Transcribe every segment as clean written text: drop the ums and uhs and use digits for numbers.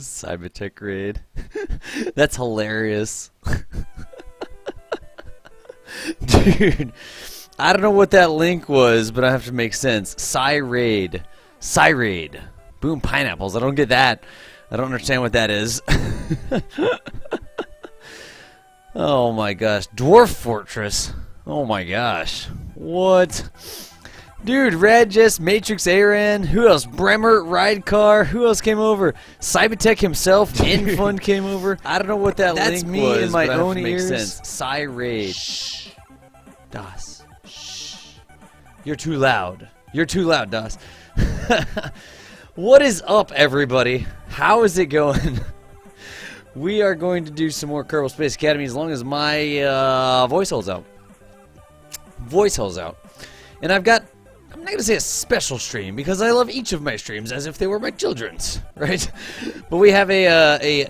Cybertech raid. That's hilarious. Dude, I don't know what that link was, but I have to make sense. Cyraid. Cyraid. Boom, pineapples. I don't get that. I don't understand what that is. Oh my gosh. Dwarf Fortress. Oh my gosh. What? Dude, Regis, Matrix Aaron, who else? Bremer, Ridecar, who else came over? Cybertech himself, Infund came over. I don't know what that link was. That's me in my own ears. Cyraid. Shh. Das. Shh. You're too loud. You're too loud, Das. What is up, everybody? How is it going? We are going to do some more Kerbal Space Academy as long as my voice holds out. Voice holds out. And I'm not going to say a special stream, because I love each of my streams as if they were my children's, right? But we have a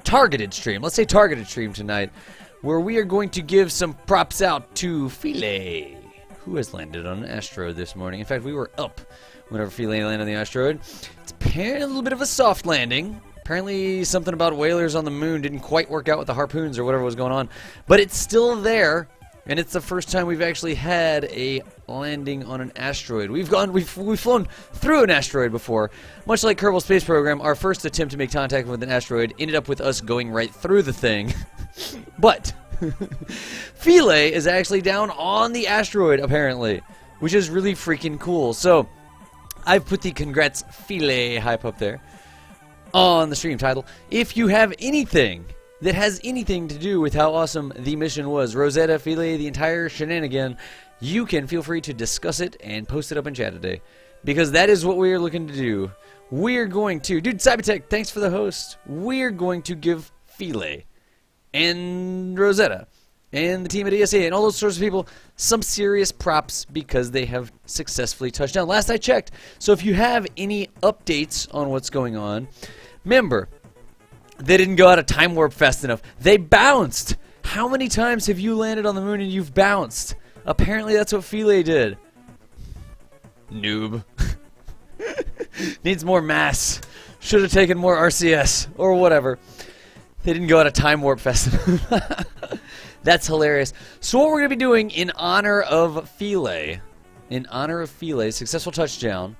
targeted stream, let's say targeted stream tonight, where we are going to give some props out to Philae, who has landed on an asteroid this morning. In fact, we were up whenever Philae landed on the asteroid. It's apparently a little bit of a soft landing. Apparently something about whalers on the moon didn't quite work out with the harpoons or whatever was going on, but it's still there. And it's the first time we've actually had a landing on an asteroid. We've flown through an asteroid before. Much like Kerbal Space Program, our first attempt to make contact with an asteroid ended up with us going right through the thing. But Philae is actually down on the asteroid, apparently, which is really freaking cool. So I've put the congrats Philae hype up there on the stream title. If you have anything that has anything to do with how awesome the mission was, Rosetta, Philae, the entire shenanigan, you can feel free to discuss it and post it up in chat today. Because that is what we are looking to do. We're going to... Dude, Cybertech, thanks for the host. We're going to give Philae and Rosetta and the team at ESA and all those sorts of people some serious props because they have successfully touched down. Last I checked. So if you have any updates on what's going on, remember... They didn't go out of time warp fast enough. They bounced. How many times have you landed on the moon and you've bounced? Apparently that's what Philae did. Noob. Needs more mass. Should have taken more RCS or whatever. They didn't go out of time warp fast enough. That's hilarious. So what we're going to be doing in honor of Philae, successful touchdown,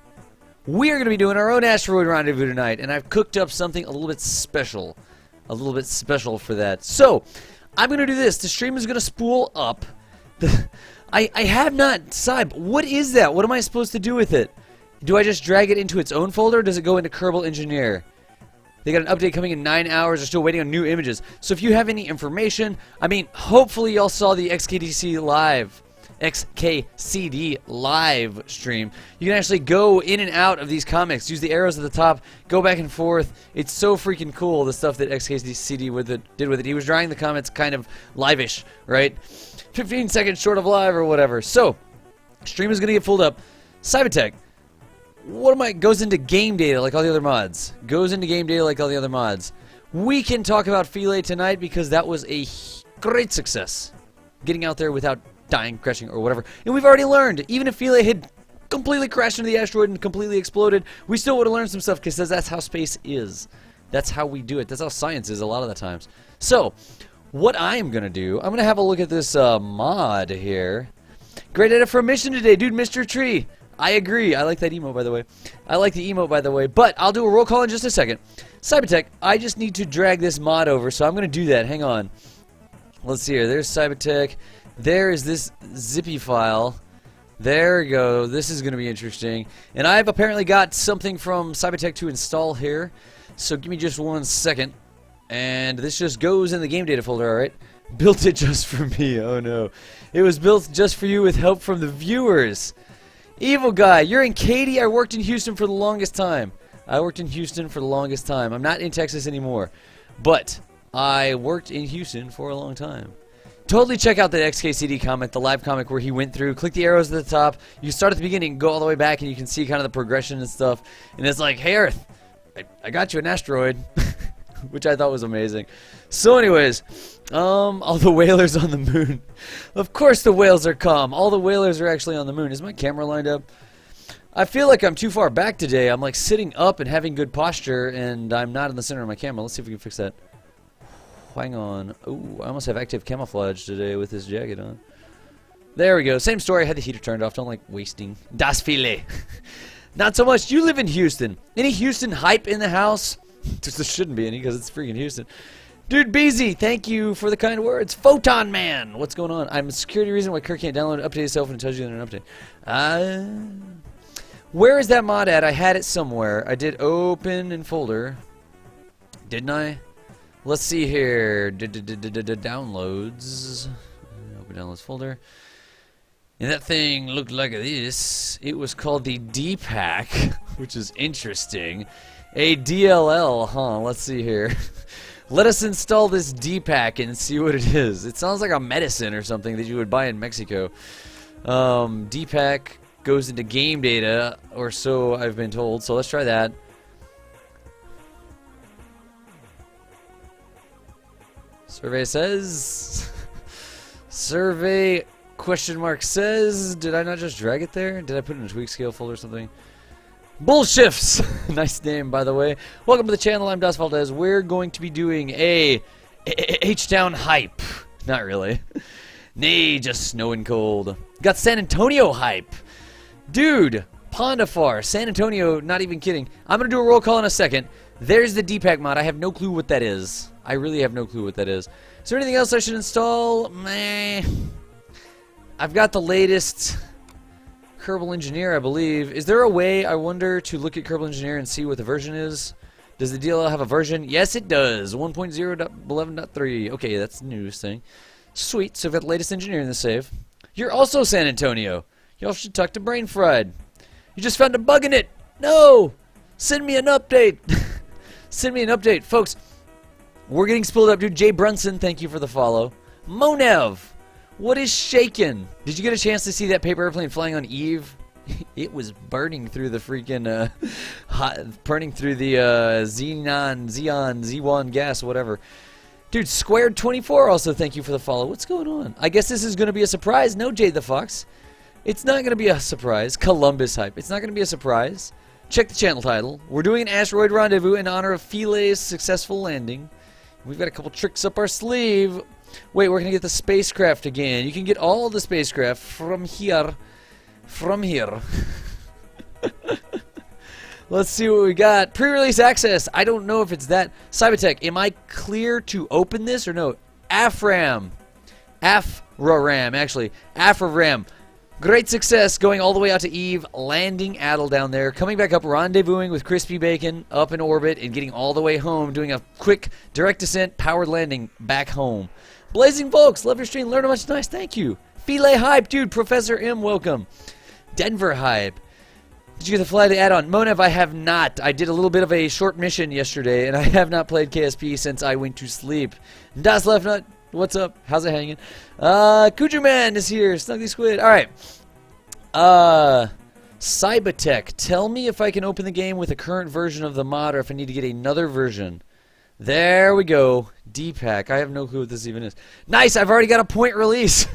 we are going to be doing our own asteroid rendezvous tonight, and I've cooked up something a little bit special for that. So, I'm going to do this. The stream is going to spool up. I have not decided. What is that? What am I supposed to do with it? Do I just drag it into its own folder, or does it go into Kerbal Engineer? They got an update coming in 9 hours. They're still waiting on new images. So if you have any information, I mean, hopefully y'all saw the XKCD live stream. You can actually go in and out of these comics, use the arrows at the top, go back and forth. It's so freaking cool, the stuff that XKCD did with it. He was drawing the comics kind of live-ish, right? 15 seconds short of live or whatever. So, stream is going to get pulled up. Cybertech, goes into game data like all the other mods. We can talk about Philae tonight because that was a great success. Getting out there without dying, crashing, or whatever. And we've already learned, even if Philae had completely crashed into the asteroid and completely exploded, we still would have learned some stuff because that's how space is. That's how we do it. That's how science is a lot of the times. So, what I am going to do, I'm going to have a look at this mod here. Great edit for a mission today, dude, Mr. Tree. I agree. I like that emote, by the way. But I'll do a roll call in just a second. Cybertech, I just need to drag this mod over, so I'm going to do that. Hang on. Let's see here. There's Cybertech. There is this zippy file. There we go. This is going to be interesting. And I've apparently got something from Cybertech to install here. So give me just 1 second. And this just goes in the game data folder, alright? Built it just for me. Oh no. It was built just for you with help from the viewers. Evil guy, you're in Katy. I worked in Houston for the longest time. I'm not in Texas anymore. But I worked in Houston for a long time. Totally check out the XKCD comment, the live comic where he went through. Click the arrows at the top. You start at the beginning, go all the way back, and you can see kind of the progression and stuff. And it's like, hey Earth, I got you an asteroid, which I thought was amazing. So anyways, all the whalers on the moon. Of course the whales are calm. All the whalers are actually on the moon. Is my camera lined up? I feel like I'm too far back today. I'm like sitting up and having good posture, and I'm not in the center of my camera. Let's see if we can fix that. Hang on. Oh, I almost have active camouflage today with this jacket on. There we go. Same story. I had the heater turned off. Don't like wasting. Das viele. Not so much. You live in Houston. Any Houston hype in the house? There shouldn't be any because it's freaking Houston. Dude, BZ, thank you for the kind words. Photon Man, what's going on? I'm a security reason why Kirk can't download and update itself when it tells you there's an update. Where is that mod at? I had it somewhere. I did open in folder. Didn't I? Let's see here. Downloads. Open downloads folder. And that thing looked like this. It was called the D-Pack, which is interesting. A DLL, huh? Let's see here. Let us install this D-Pack and see what it is. It sounds like a medicine or something that you would buy in Mexico. D-Pack goes into game data, or so I've been told. So let's try that. Survey says... Survey question mark says... Did I not just drag it there? Did I put it in a tweak scale folder or something? Bullshifts! Nice name, by the way. Welcome to the channel. I'm Das Valdez. We're going to be doing a H-Town hype. Not really. Nay, just snow and cold. Got San Antonio hype. Dude, Pondafar, San Antonio, not even kidding. I'm going to do a roll call in a second. There's the D-Pack mod. I have no clue what that is. I really have no clue what that is. Is there anything else I should install? Meh. I've got the latest... Kerbal Engineer, I believe. Is there a way, I wonder, to look at Kerbal Engineer and see what the version is? Does the DLL have a version? Yes, it does. 1.0.11.3. Okay, that's the newest thing. Sweet. So we've got the latest engineer in the save. You're also San Antonio. Y'all should talk to Brain Fried. You just found a bug in it. No! Send me an update. Send me an update. Folks, we're getting spooled up. Dude, Jay Brunson, thank you for the follow. Monev. What is shaking? Did you get a chance to see that paper airplane flying on Eve? It was burning through the freaking, burning through the Xeon gas, whatever. Dude, Squared24 also thank you for the follow. What's going on? I guess this is going to be a surprise. No, Jade the Fox. It's not going to be a surprise. Columbus hype. It's not going to be a surprise. Check the channel title. We're doing an Asteroid Rendezvous in honor of Philae's successful landing. We've got a couple tricks up our sleeve. Wait, we're going to get the spacecraft again. You can get all the spacecraft from here. From here. Let's see what we got. Pre-release access. I don't know if it's that. Cybertech, am I clear to open this or no? AFRAM. AFRAM, actually. AFRAM. Great success going all the way out to Eve, landing Adel down there, coming back up, rendezvousing with Crispy Bacon up in orbit, and getting all the way home, doing a quick direct descent, powered landing back home. Blazing Volks, love your stream, learn a bunch, nice, thank you. Filet Hype, dude, Professor M, welcome. Denver Hype. Did you get to fly the add-on? Monev, I have not. I did a little bit of a short mission yesterday, and I have not played KSP since I went to sleep. Das Left Nut, what's up? How's it hanging? Kuju Man is here, Snuggly Squid. Alright. Cybertech, tell me if I can open the game with a current version of the mod or if I need to get another version. There we go. D-Pack. I have no clue what this even is. Nice! I've already got a point release.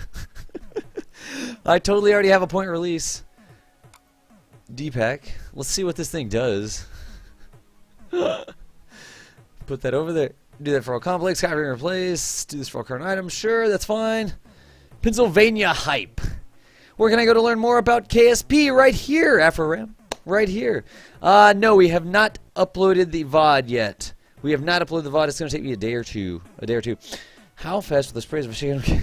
I totally already have a point release. D-Pack. Let's see what this thing does. Put that over there. Do that for all complex. Copy and replace. Do this for all current items. Sure, that's fine. Pennsylvania Hype. Where can I go to learn more about KSP? Right here, AfroRam. Right here. No, we have not uploaded the VOD yet. We have not uploaded the VOD. It's going to take me a day or two. How fast will the sprays of a shaking?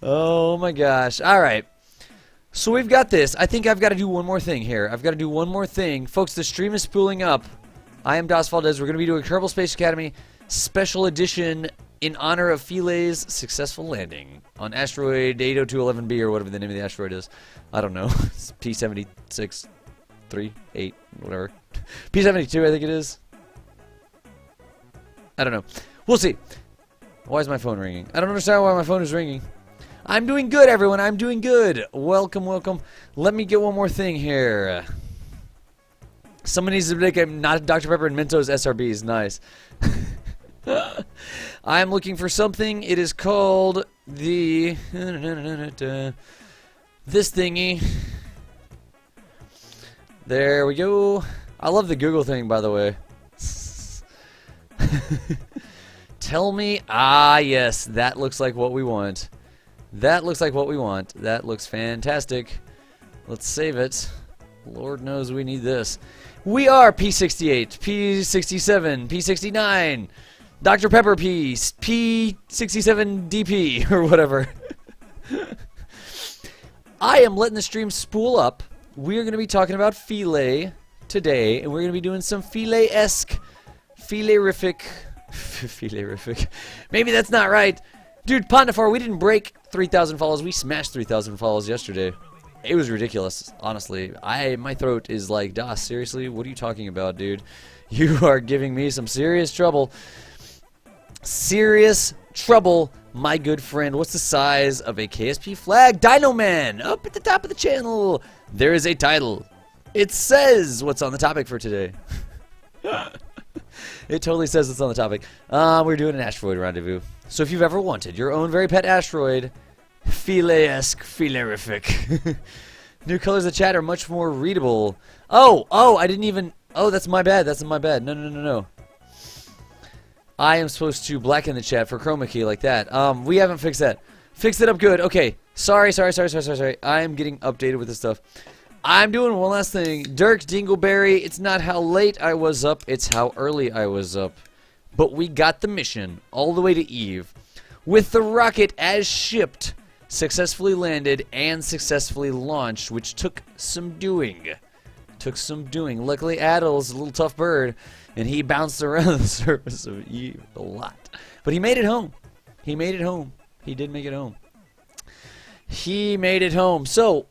Oh my gosh. Alright. So we've got this. I think I've got to do one more thing here. I've got to do one more thing. Folks, the stream is spooling up. I am Das Valdez. We're going to be doing Kerbal Space Academy Special Edition in honor of Philae's successful landing on Asteroid 80211B or whatever the name of the asteroid is. I don't know. It's P7638, whatever. P72, I think it is. I don't know. We'll see. Why is my phone ringing? I don't understand why my phone is ringing. I'm doing good, everyone. I'm doing good. Welcome, welcome. Let me get one more thing here. Someone needs to make a not Dr. Pepper and Mentos SRBs. Nice. I'm looking for something. It is called the this thingy. There we go. I love the Google thing, by the way. Tell me. Ah, yes. That looks like what we want. That looks like what we want. That looks fantastic. Let's save it. Lord knows we need this. We are P68, P67, P69, Dr. Pepper P, P67DP, or whatever. I am letting the stream spool up. We're going to be talking about filet today, and we're going to be doing some filet-esque, filet-rific. Filet-rific. Maybe that's not right. Dude, Pondafar, we didn't break 3,000 follows. We smashed 3,000 follows yesterday. It was ridiculous, honestly. My throat is like, DOS, seriously? What are you talking about, dude? You are giving me some serious trouble. Serious trouble, my good friend. What's the size of a KSP flag? Dino Man, up at the top of the channel. There is a title. It says what's on the topic for today. It totally says what's on the topic. We're doing an asteroid rendezvous. So if you've ever wanted your own very pet asteroid, filet-esque, filet-rific. New colors of the chat are much more readable. Oh, I didn't even... Oh, that's my bad. That's my bad. No. I am supposed to blacken the chat for chroma key like that. We haven't fixed that. Fixed it up good. Okay. Sorry. I am getting updated with this stuff. I'm doing one last thing. Dirk Dingleberry, it's not how late I was up, it's how early I was up. But we got the mission all the way to Eve. With the rocket as shipped, successfully landed, and successfully launched, which took some doing. Luckily, Adel's a little tough bird, and he bounced around the surface of Eve a lot. But he made it home. He did make it home. So,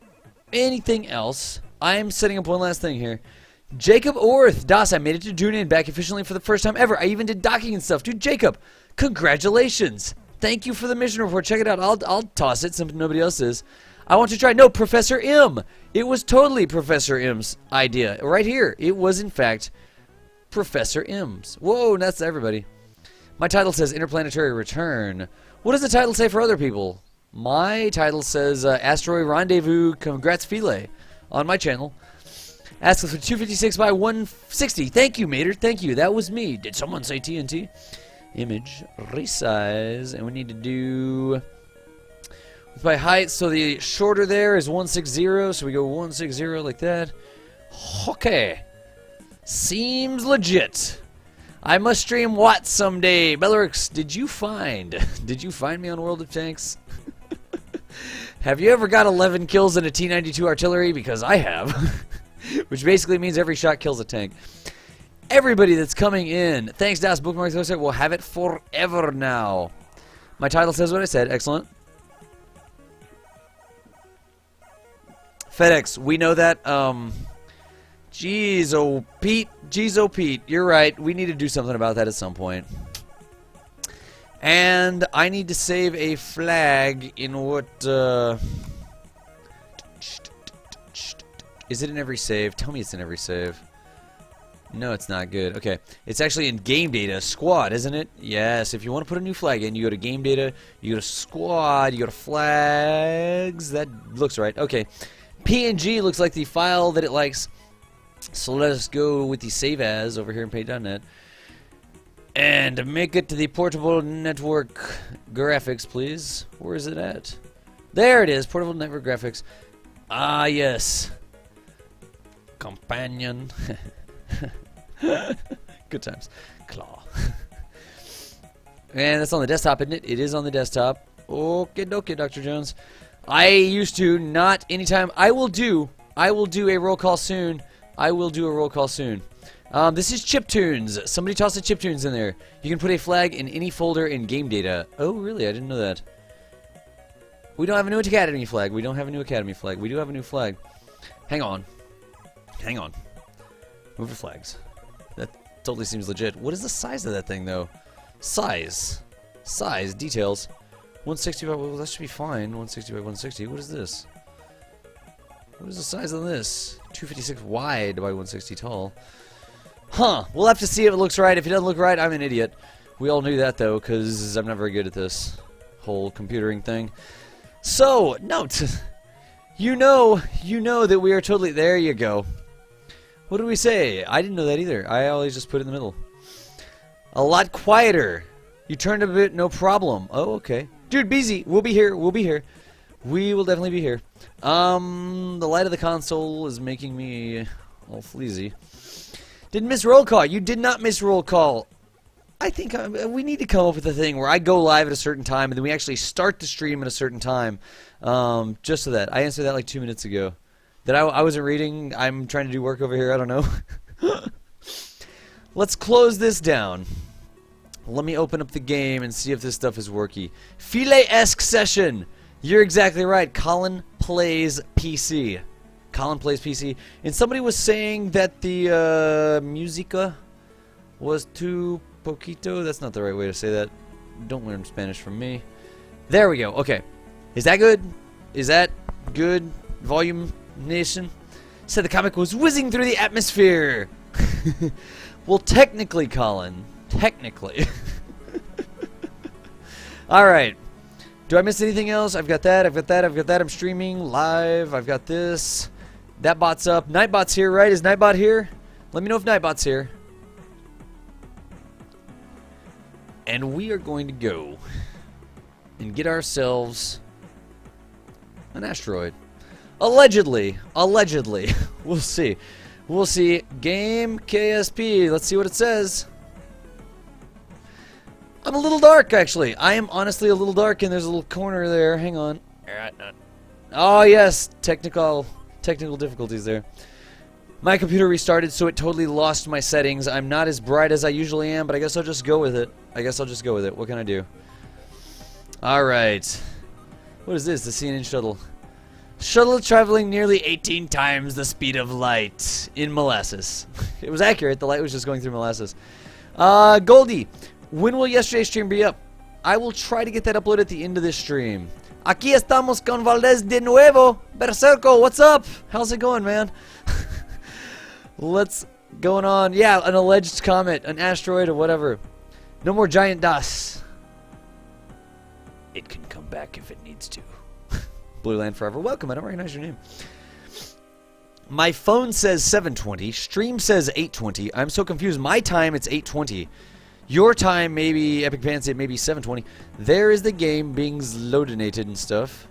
anything else? I'm setting up one last thing here. Jacob Orth. Das, I made it to Junin back efficiently for the first time ever. I even did docking and stuff. Dude, Jacob, congratulations. Thank you for the mission report. Check it out. I'll toss it since nobody else is. I want to try. No, Professor M. It was totally Professor M's idea. Right here. It was, in fact, Professor M's. Whoa, that's everybody. My title says Interplanetary Return. What does the title say for other people? My title says Asteroid Rendezvous Congrats Filet on my channel. Ask us for 256 by 160. Thank you, Mater. Thank you. That was me. Did someone say TNT? Image resize, and we need to do by height. So the shorter there is 160. So we go 160 like that. Okay, seems legit. I must stream Watts someday. Bellerix, did you find me on World of Tanks? Have you ever got 11 kills in a T-92 artillery? Because I have. Which basically means every shot kills a tank. Everybody that's coming in, thanks, Das. Bookmarks website. We'll have it forever now. My title says what I said. Excellent. FedEx, we know that. Jeez, oh Pete. You're right. We need to do something about that at some point. And I need to save a flag in what, is it in every save? Tell me it's in every save. No, it's not good. Okay. It's actually in game data. Squad, isn't it? Yes. If you want to put a new flag in, you go to game data, you go to squad, you go to flags. That looks right. Okay. PNG looks like the file that it likes. So let us go with the save as over here in paint.net. And make it to the portable network graphics, please. Where is it at? There it is. Portable network graphics. Ah, yes. Companion. Good times. Claw. And that's on the desktop, isn't it? It is on the desktop. Okay, Dr. Jones. I used to not anytime. I will do a roll call soon. This is chiptunes. Somebody toss the chiptunes in there. You can put a flag in any folder in game data. Oh, really? I didn't know that. We don't have a new academy flag. We do have a new flag. Hang on. Move the flags. That totally seems legit. What is the size of that thing, though? Size. Details. 160 by... Well, that should be fine. 160 by 160. What is this? What is the size of this? 256 wide by 160 tall. Huh. We'll have to see if it looks right. If it doesn't look right, I'm an idiot. We all knew that, though, because I'm not very good at this whole computering thing. So, note. You know that we are totally... There you go. What did we say? I didn't know that either. I always just put it in the middle. A lot quieter. You turned a bit, no problem. Oh, okay. Dude, busy. We'll be here. We'll be here. We will definitely be here. The light of the console is making me all fleazy. Didn't miss roll call. You did not miss roll call. I think we need to come up with a thing where I go live at a certain time and then we actually start the stream at a certain time. Just so that. I answered that like 2 minutes ago. That I wasn't reading. I'm trying to do work over here. I don't know. Let's close this down. Let me open up the game and see if this stuff is worky. Filet-esque session. You're exactly right. Colin plays PC. Colin plays PC. And somebody was saying that the musica was too poquito. That's not the right way to say that. Don't learn Spanish from me. There we go. Okay. Is that good? Is that good? Volume nation? Said the comic was whizzing through the atmosphere. Well, technically, Colin. Technically. Alright. Do I miss anything else? I've got that, I've got that, I've got that. I'm streaming live. I've got this. That bot's up. Nightbot's here, right? Is Nightbot here? Let me know if Nightbot's here. And we are going to go and get ourselves an asteroid. Allegedly. Allegedly. We'll see. We'll see. Game KSP. Let's see what it says. I'm a little dark, actually. I am honestly a little dark, and there's a little corner there. Hang on. Oh, yes. Technical difficulties there. My computer restarted, so it totally lost my settings. I'm not as bright as I usually am, but I guess I'll just go with it. What can I do? Alright. What is this? The CNN shuttle. Shuttle traveling nearly 18 times the speed of light in molasses. It was accurate. The light was just going through molasses. Goldie, when will yesterday's stream be up? I will try to get that uploaded at the end of this stream. Aquí estamos con Valdez de nuevo. Berserko, what's up? How's it going, man? What's going on? Yeah, an alleged comet, an asteroid, or whatever. No more giant dust. It can come back if it needs to. Blue Land Forever. Welcome. I don't recognize your name. My phone says 7:20. Stream says 8:20. I'm so confused. My time, it's 8:20. Your time, maybe Epic Pants, it may be 7:20. There is the game being loadinated and stuff.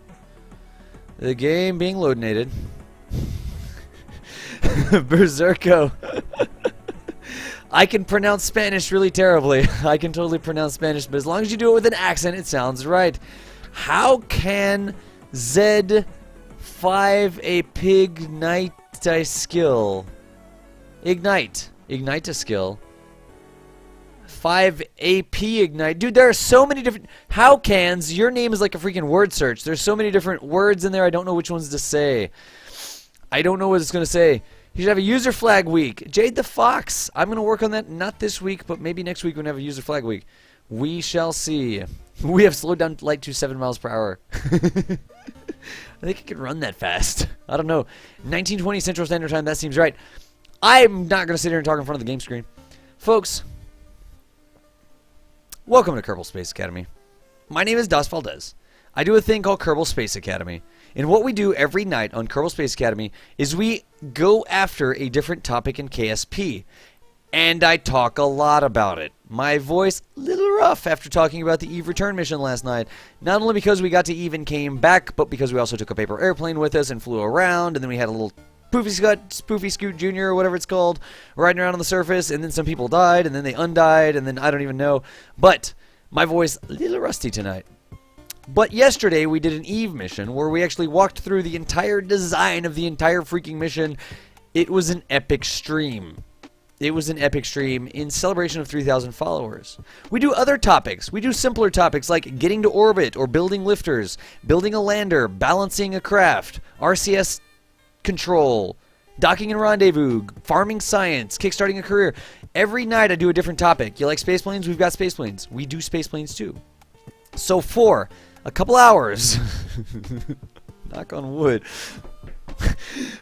The game being loadinated. Berserko. I can pronounce Spanish really terribly. I can totally pronounce Spanish, but as long as you do it with an accent, it sounds right. How can Z5 a pig night a skill? Ignite a skill. 5 AP ignite. Dude, there are so many different... How cans? Your name is like a freaking word search. There's so many different words in there. I don't know which ones to say. I don't know what it's going to say. You should have a user flag week. Jade the Fox. I'm going to work on that. Not this week, but maybe next week we're going to have a user flag week. We shall see. We have slowed down light to 7 miles per hour. I think it can run that fast. I don't know. 1920 Central Standard Time. That seems right. I'm not going to sit here and talk in front of the game screen. Folks, welcome to Kerbal Space Academy. My name is Das Valdez. I do a thing called Kerbal Space Academy. And what we do every night on Kerbal Space Academy is we go after a different topic in KSP. And I talk a lot about it. My voice a little rough after talking about the Eve return mission last night. Not only because we got to Eve and came back, but because we also took a paper airplane with us and flew around. And then we had a little Spoofy Scoot Jr. or whatever it's called, riding around on the surface. And then some people died, and then they undied, and then I don't even know. But my voice a little rusty tonight. But yesterday we did an Eve mission where we actually walked through the entire design of the entire freaking mission. It was an epic stream. It was an epic stream in celebration of 3,000 followers. We do other topics. We do simpler topics like getting to orbit or building lifters, building a lander, balancing a craft, RCS control, docking and rendezvous, farming science, kickstarting a career. Every night I do a different topic. You like space planes? We've got space planes. We do space planes too. So for a couple hours, knock on wood,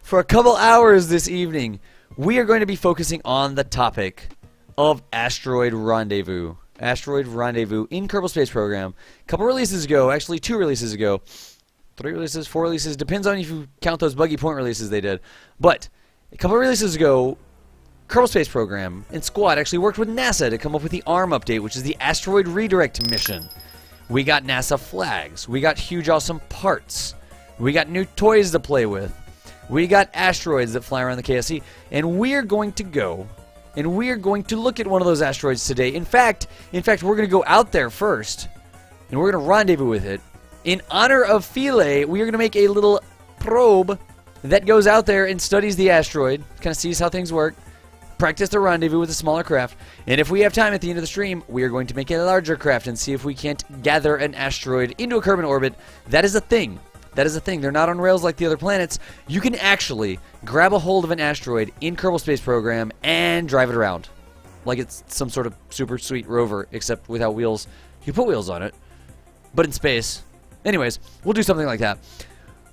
for a couple hours this evening, we are going to be focusing on the topic of Asteroid Rendezvous. Asteroid Rendezvous in Kerbal Space Program. A couple releases ago, actually 2 releases ago, 3 releases, 4 releases. Depends on if you count those buggy point releases they did. But a couple of releases ago, Kerbal Space Program and Squad actually worked with NASA to come up with the ARM update, which is the Asteroid Redirect mission. We got NASA flags. We got huge, awesome parts. We got new toys to play with. We got asteroids that fly around the KSC. And we're going to go and we're going to look at one of those asteroids today. In fact, we're going to go out there first and we're going to rendezvous with it. In honor of Philae, we are going to make a little probe that goes out there and studies the asteroid, kind of sees how things work, practice the rendezvous with a smaller craft, and if we have time at the end of the stream, we are going to make a larger craft and see if we can't gather an asteroid into a Kerbal orbit. That is a thing. That is a thing. They're not on rails like the other planets. You can actually grab a hold of an asteroid in Kerbal Space Program and drive it around. Like it's some sort of super sweet rover, except without wheels. You put wheels on it, but in space. Anyways, we'll do something like that.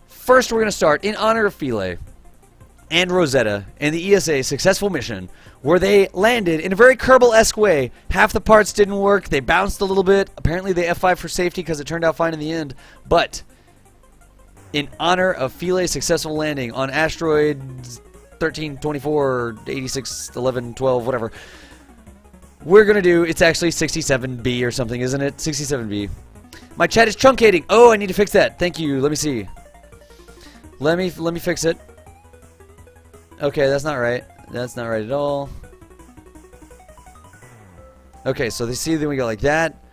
First, we're going to start in honor of Philae and Rosetta and the ESA successful mission where they landed in a very Kerbal-esque way. Half the parts didn't work. They bounced a little bit. Apparently, they F5 for safety because it turned out fine in the end. But in honor of Philae's successful landing on Asteroid 13, 24, 86, 11, 12, whatever, we're going to do, it's actually 67B or something, isn't it? 67B. My chat is truncating. Oh, I need to fix that. Thank you. Let me see. Let me fix it. Okay, that's not right. That's not right at all. Okay, so they see, then we go like that.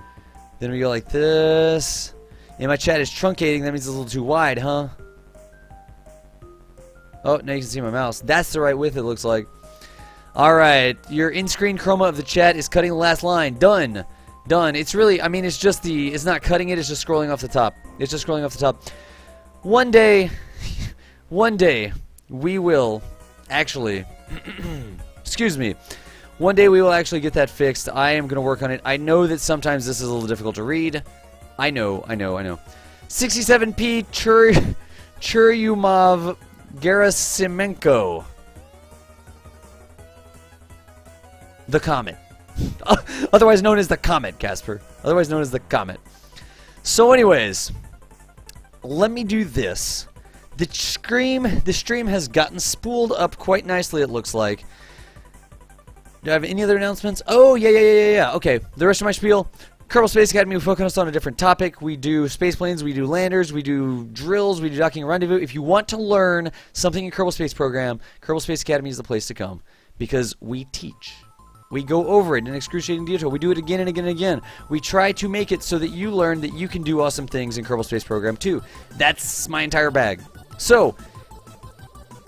Then we go like this. And my chat is truncating. That means it's a little too wide, huh? Oh, now you can see my mouse. That's the right width, it looks like. Alright, your in-screen chroma of the chat is cutting the last line. Done. Done. It's really, I mean, it's just the, it's not cutting it, it's just scrolling off the top. It's just scrolling off the top. One day, we will actually, excuse me, one day we will actually get that fixed. I am going to work on it. I know that sometimes this is a little difficult to read. I know. 67P Churyumov Gerasimenko. The Comet. Otherwise known as the Comet, Casper. Otherwise known as the Comet. So anyways, let me do this. The stream has gotten spooled up quite nicely, it looks like. Do I have any other announcements? Oh, yeah. Okay, the rest of my spiel. Kerbal Space Academy, we focus on a different topic. We do space planes, we do landers, we do drills, we do docking and rendezvous. If you want to learn something in Kerbal Space Program, Kerbal Space Academy is the place to come. Because we teach. We go over it in excruciating detail. We do it again and again and again. We try to make it so that you learn that you can do awesome things in Kerbal Space Program too. That's my entire bag. So,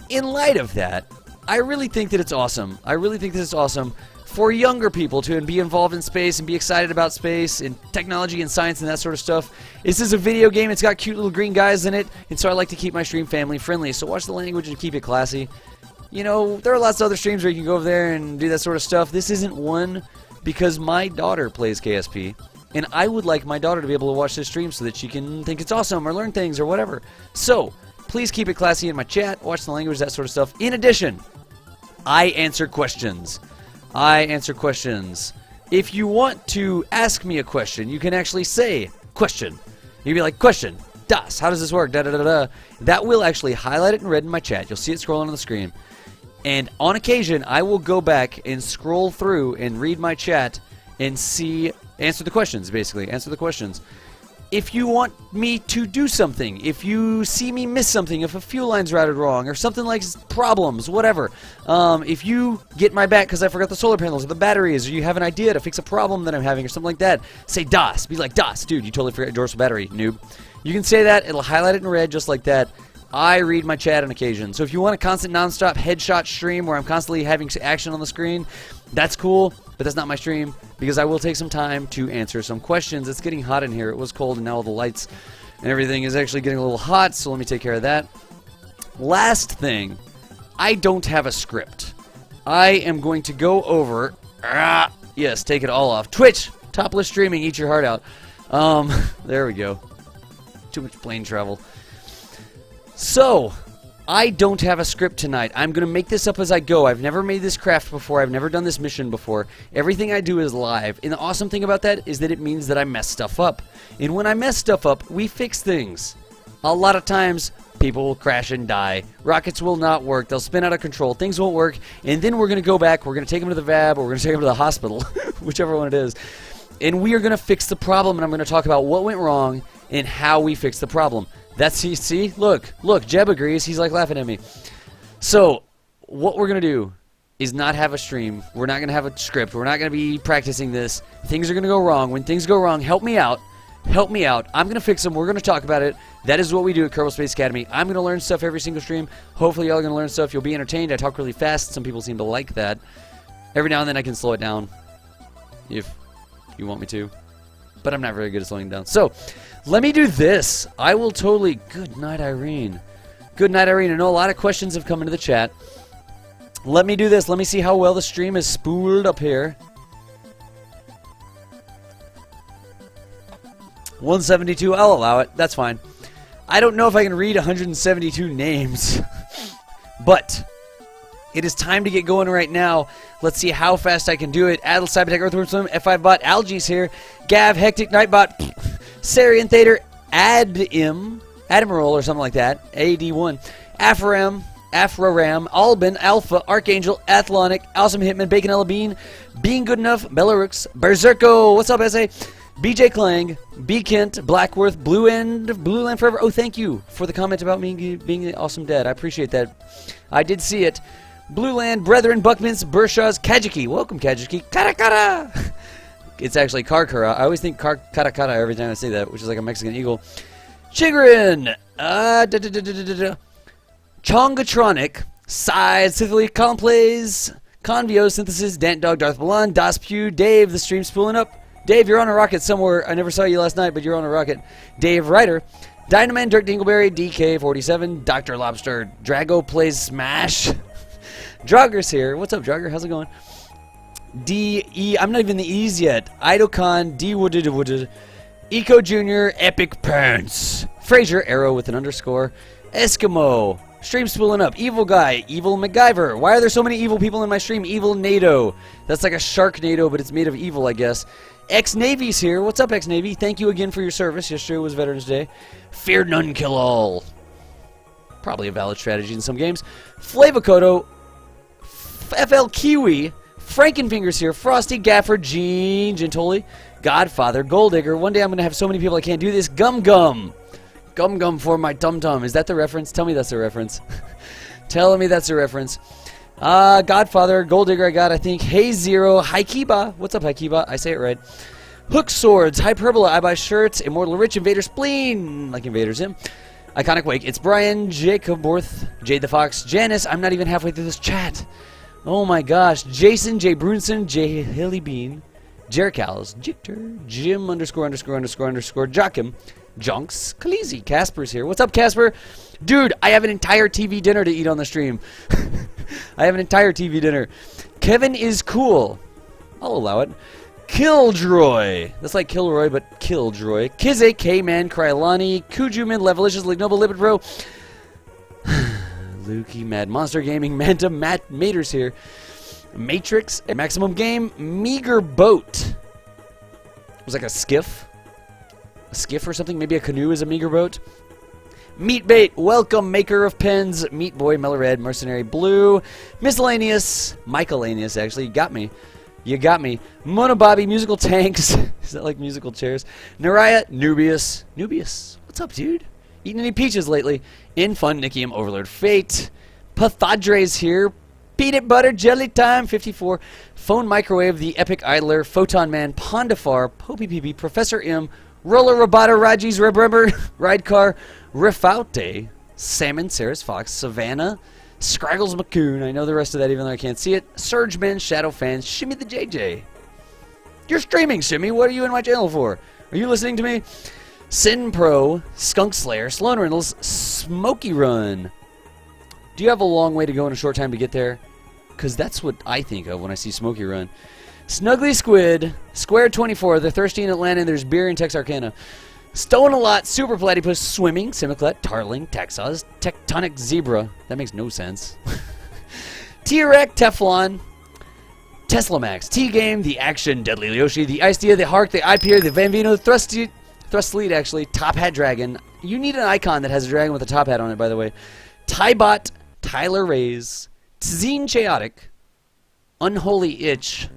in light of that, I really think that it's awesome. I really think that it's awesome for younger people to be involved in space and be excited about space and technology and science and that sort of stuff. This is a video game. It's got cute little green guys in it, and so I like to keep my stream family friendly. So watch the language and keep it classy. You know, there are lots of other streams where you can go over there and do that sort of stuff. This isn't one because my daughter plays KSP, and I would like my daughter to be able to watch this stream so that she can think it's awesome or learn things or whatever. So, please keep it classy in my chat, watch the language, that sort of stuff. In addition, I answer questions. If you want to ask me a question, you can actually say, question. You'd be like, question, das, how does this work, da-da-da-da. That will actually highlight it in red in my chat. You'll see it scrolling on the screen. And on occasion, I will go back and scroll through and read my chat and answer the questions, basically. Answer the questions. If you want me to do something, if you see me miss something, if a fuel line's routed wrong, or something like problems, whatever. If you get my back because I forgot the solar panels or the batteries, or you have an idea to fix a problem that I'm having or something like that, say DOS. Be like, DOS, dude, you totally forgot your dorsal battery, noob. You can say that. It'll highlight it in red just like that. I read my chat on occasion. So if you want a constant non-stop headshot stream where I'm constantly having action on the screen, that's cool, but that's not my stream because I will take some time to answer some questions. It's getting hot in here. It was cold and now all the lights and everything is actually getting a little hot, so let me take care of that. Last thing, I don't have a script. I am going to go over, yes, take it all off. Twitch, topless streaming, eat your heart out. There we go. Too much plane travel. So, I don't have a script tonight. I'm going to make this up as I go. I've never made this craft before. I've never done this mission before. Everything I do is live. And the awesome thing about that is that it means that I mess stuff up. And when I mess stuff up, we fix things. a lot of times people will crash and die. Rockets will not work. They'll spin out of control. Things won't work. And then we're going to go back. We're going to take them to the VAB, or we're going to take them to the hospital, whichever one it is. And we are going to fix the problem, and I'm going to talk about what went wrong and how we fixed the problem. That's, see, look, Jeb agrees. He's like laughing at me. So, what we're going to do is not have a stream. We're not going to have a script. We're not going to be practicing this. Things are going to go wrong. When things go wrong, help me out. Help me out. I'm going to fix them. We're going to talk about it. That is what we do at Kerbal Space Academy. I'm going to learn stuff every single stream. Hopefully y'all are going to learn stuff. You'll be entertained. I talk really fast. Some people seem to like that. Every now and then I can slow it down if you want me to. But I'm not very good at slowing it down. So, let me do this. I will totally... Good night, Irene. Good night, Irene. I know a lot of questions have come into the chat. Let me do this. Let me see how well the stream is spooled up here. 172, I'll allow it. That's fine. I don't know if I can read 172 names. But it is time to get going right now. Let's see how fast I can do it. Adel, Cybertech, Earthworm Swim, F5 Bot, Algi's here. Gav, Hectic, Nightbot, Sarian Thader, Admiral or something like that. AD1. Afraram, Albin, Alpha, Archangel, Athlonic, Awesome Hitman, Baconella Bean, Being Good Enough, Bellarux, Berserko, what's up, SA? BJ Clang, B. Kent, Blackworth, Blue Land Forever. Oh, thank you for the comment about me being the awesome dad. I appreciate that. I did see it. Blue Land, Brethren, Buckmints, Burshaw's, Kajiki. Welcome, Kajiki. Karakara! It's actually Karkara. I always think Karakara every time I say that, which is like a Mexican eagle. Chigrin! Chongatronic, Side, Sithily, Complays, Convio, Synthesis, Dant Dog, Darth Milan, Das Pew, Dave, the stream's spooling up. Dave, you're on a rocket somewhere. I never saw you last night, but you're on a rocket. Dave Ryder, Dynaman, Dirk Dingleberry, DK47, Dr. Lobster, Drago plays Smash. Drogger's here. What's up, Drogger? How's it going? D.E. I'm not even the E's yet. Idocon, D. Wooded, Eco Jr., Epic Pants. Fraser, Arrow with an underscore. Eskimo. Stream spooling up. Evil Guy. Evil MacGyver. Why are there so many evil people in my stream? Evil NATO. That's like a Sharknado, but it's made of evil, I guess. Ex-Navy's here. What's up, Ex-Navy? Thank you again for your service. Yesterday was Veterans Day. Fear none, kill all. Probably a valid strategy in some games. Flavakoto. FL Kiwi. Frankenfinger's here. Frosty, Gaffer, Gene, Gentoli, Godfather, Golddigger. One day I'm going to have so many people I can't do this. Gum Gum. Gum Gum for my tum-tum. Is that the reference? Tell me that's the reference. Tell me that's the reference. Godfather, Golddigger I got, I think. Hey Zero, Haikiba. What's up, Haikiba? I say it right. Hook Swords, Hyperbola, I buy shirts, Immortal Rich, Invader Spleen, like Invader's him. Iconic Wake, it's Brian, Jacob Worth, Jade the Fox, Janice, I'm not even halfway through this chat. Oh my gosh. Jason, J. Brunson, J. Hilly Bean, Jericals, Jictor, Jim ____, Joachim, Junks, Khaleesi, Casper's here. What's up, Casper? Dude, I have an entire TV dinner to eat on the stream. I have an entire TV dinner. Kevin is cool. I'll allow it. Kildroy. That's like Kilroy, but Kildroy. Kize, K-Man, Krylani, Kujuman, Levelicious, Lignoble, Lipid Pro. Lukey, Mad Monster Gaming, Manta, Matt Mater's here. Matrix, Maximum Game, Meager Boat. It was like a skiff. A skiff or something? Maybe a canoe is a meager boat. Meatbait, welcome, maker of pens. Meat Boy, Mellored, Mercenary Blue. Miscellaneous, Michaelaneous, actually. You got me. You got me. Monobobby, Musical Tanks. Is that like musical chairs? Naraya, Nubius. Nubius, what's up, dude? Eating any peaches lately? Infun, Nikium, Overlord Fate. Pathodre's here. Peanut Butter, Jelly Time, 54. Phone Microwave, The Epic Idler, Photon Man, Pondafar, Popey PB, Professor M, Roller Robota, Raji's Rebrember, Ridecar, Rifaute, Salmon, Sarah's Fox, Savannah, Scraggles McCoon. I know the rest of that even though I can't see it. Surgeman, Shadow Fans, Shimmy the JJ. You're streaming, Shimmy. What are you in my channel for? Are you listening to me? Sin Pro, Skunk Slayer, Sloan Reynolds, Smoky Run. Do you have a long way to go in a short time to get there? Because that's what I think of when I see Smoky Run. Snuggly Squid, Square 24, they're thirsty in Atlanta, and there's beer in Texarkana. Stone a Lot, Super Platypus, Swimming, Simiclet, Tarling, Texas, Tectonic Zebra. That makes no sense. T-Rex, Teflon, Tesla Max, T-Game, The Action, Deadly Yoshi, The Ice Dia, The Hark, The IPR, The Van Vino, Thrust Lead, actually, Top Hat Dragon, You need an icon that has a dragon with a top hat on it, by the way. Tybot, Tyler Rays, Tzine Chaotic, Unholy Itch.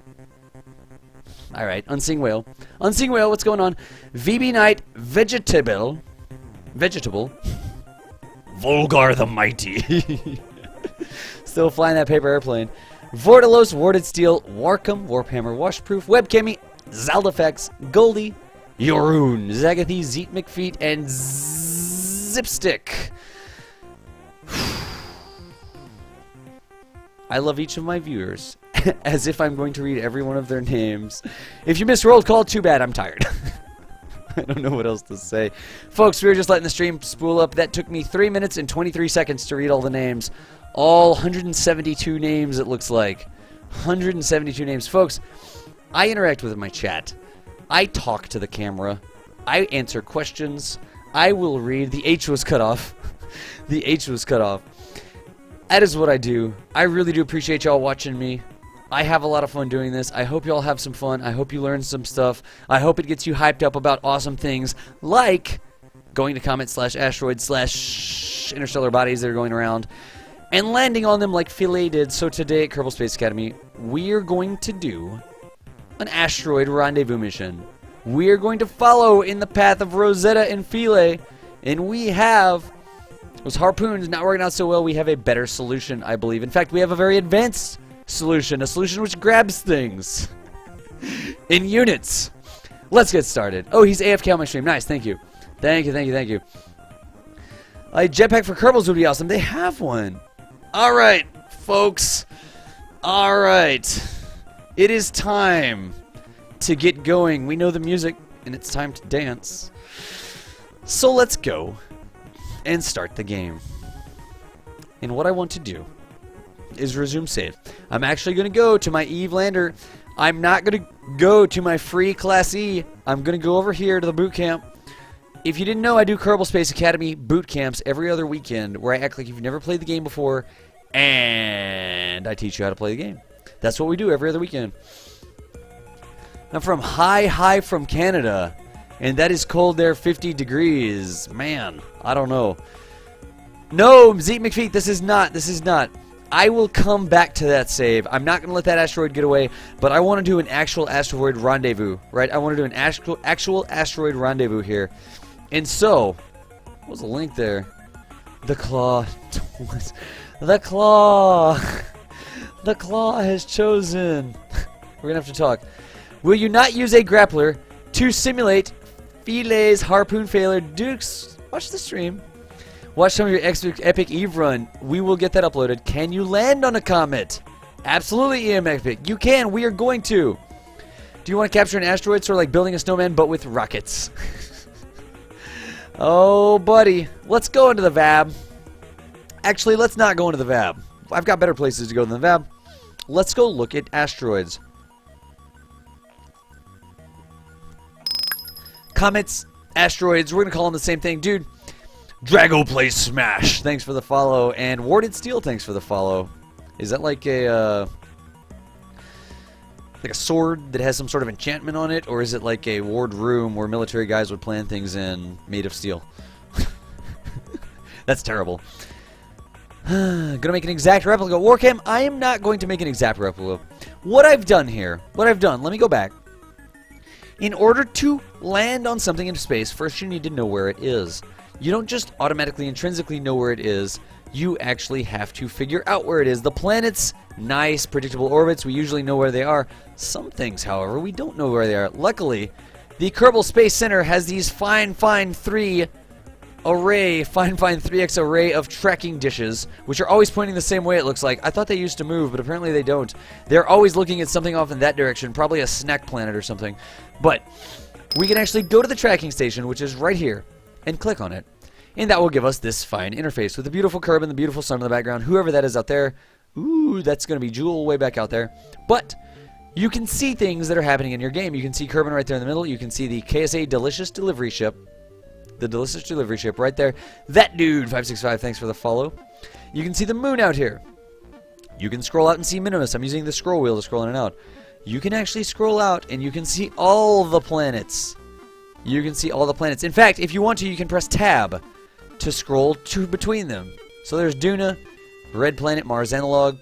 Alright, Unseen Whale. Unseen Whale, what's going on? VB Knight, Vegetable. Volgar the Mighty. Still flying that paper airplane. Vortilos, Warded Steel, Warcom, Warphammer, Washproof, Webcammy, Zaldefex, Goldie, Yoroon, Zagathy, Zeet McFeet, and Zipstick. I love each of my viewers as if I'm going to read every one of their names. If you missed Roll Call, too bad, I'm tired. I don't know what else to say. Folks, we were just letting the stream spool up. That took me 3 minutes and 23 seconds to read all the names. All 172 names, it looks like. 172 names. Folks, I interact with my chat. I talk to the camera. I answer questions. I will read. The H was cut off. The H was cut off. That is what I do. I really do appreciate y'all watching me. I have a lot of fun doing this. I hope y'all have some fun. I hope you learn some stuff. I hope it gets you hyped up about awesome things like going to comet/asteroid/interstellar bodies that are going around and landing on them like Philae did. So today at Kerbal Space Academy, we're going to do an asteroid rendezvous mission. We're going to follow in the path of Rosetta and Philae, and we have those harpoons not working out so well. We have a better solution, I believe. In fact, we have a very advanced solution, a solution which grabs things in units. Let's get started. Oh, he's AFK on my stream. Nice, thank you. Thank you, thank you, thank you. A jetpack for Kerbals would be awesome. They have one. Alright, folks. Alright. It is time to get going. We know the music, and it's time to dance. So let's go and start the game. And what I want to do is resume save. I'm actually going to go to my Eve lander. I'm not going to go to my free Class E. I'm going to go over here to the boot camp. If you didn't know, I do Kerbal Space Academy boot camps every other weekend where I act like you've never played the game before and I teach you how to play the game. That's what we do every other weekend. I'm from high from Canada, and that is cold there, 50 degrees. Man, I don't know. No, Zeet McFeet, this is not. I will come back to that save. I'm not going to let that asteroid get away, but I want to do an actual asteroid rendezvous, right? I want to do an actual asteroid rendezvous here. And so, what was the link there? The claw. The claw. The claw has chosen. We're going to have to talk. Will you not use a grappler to simulate Philae's harpoon failure? Dukes, watch the stream. Watch some of your epic Eve run. We will get that uploaded. Can you land on a comet? Absolutely, EM Epic. You can. We are going to. Do you want to capture an asteroid, sort of like building a snowman, but with rockets? Oh, buddy. Let's go into the VAB. Actually, let's not go into the VAB. I've got better places to go than the VAB. Let's go look at asteroids. Comets, asteroids, we're going to call them the same thing. Dude, Drago plays Smash. Thanks for the follow. And Warded Steel, thanks for the follow. Is that like a sword that has some sort of enchantment on it? Or is it like a ward room where military guys would plan things in made of steel? That's terrible. Gonna make an exact replica. Warcam, I am not going to make an exact replica. What I've done here, let me go back. In order to land on something in space, first you need to know where it is. You don't just automatically, intrinsically know where it is. You actually have to figure out where it is. The planets, nice, predictable orbits. We usually know where they are. Some things, however, we don't know where they are. Luckily, the Kerbal Space Center has these fine 3X array of tracking dishes, which are always pointing the same way, it looks like. I thought they used to move, but apparently they don't. They're always looking at something off in that direction, probably a snack planet or something. But we can actually go to the tracking station, which is right here, and click on it. And that will give us this fine interface with the beautiful Kerb and the beautiful sun in the background. Whoever that is out there, ooh, that's going to be Jewel way back out there. But you can see things that are happening in your game. You can see Kerbin right there in the middle. You can see the KSA Delicious Delivery Ship. The Delicious Delivery Ship right there. That dude, 565, thanks for the follow. You can see the moon out here. You can scroll out and see Minimus. I'm using the scroll wheel to scroll in and out. You can actually scroll out and you can see all the planets. You can see all the planets. In fact, if you want to, you can press tab to scroll between them. So there's Duna, red planet, Mars analog,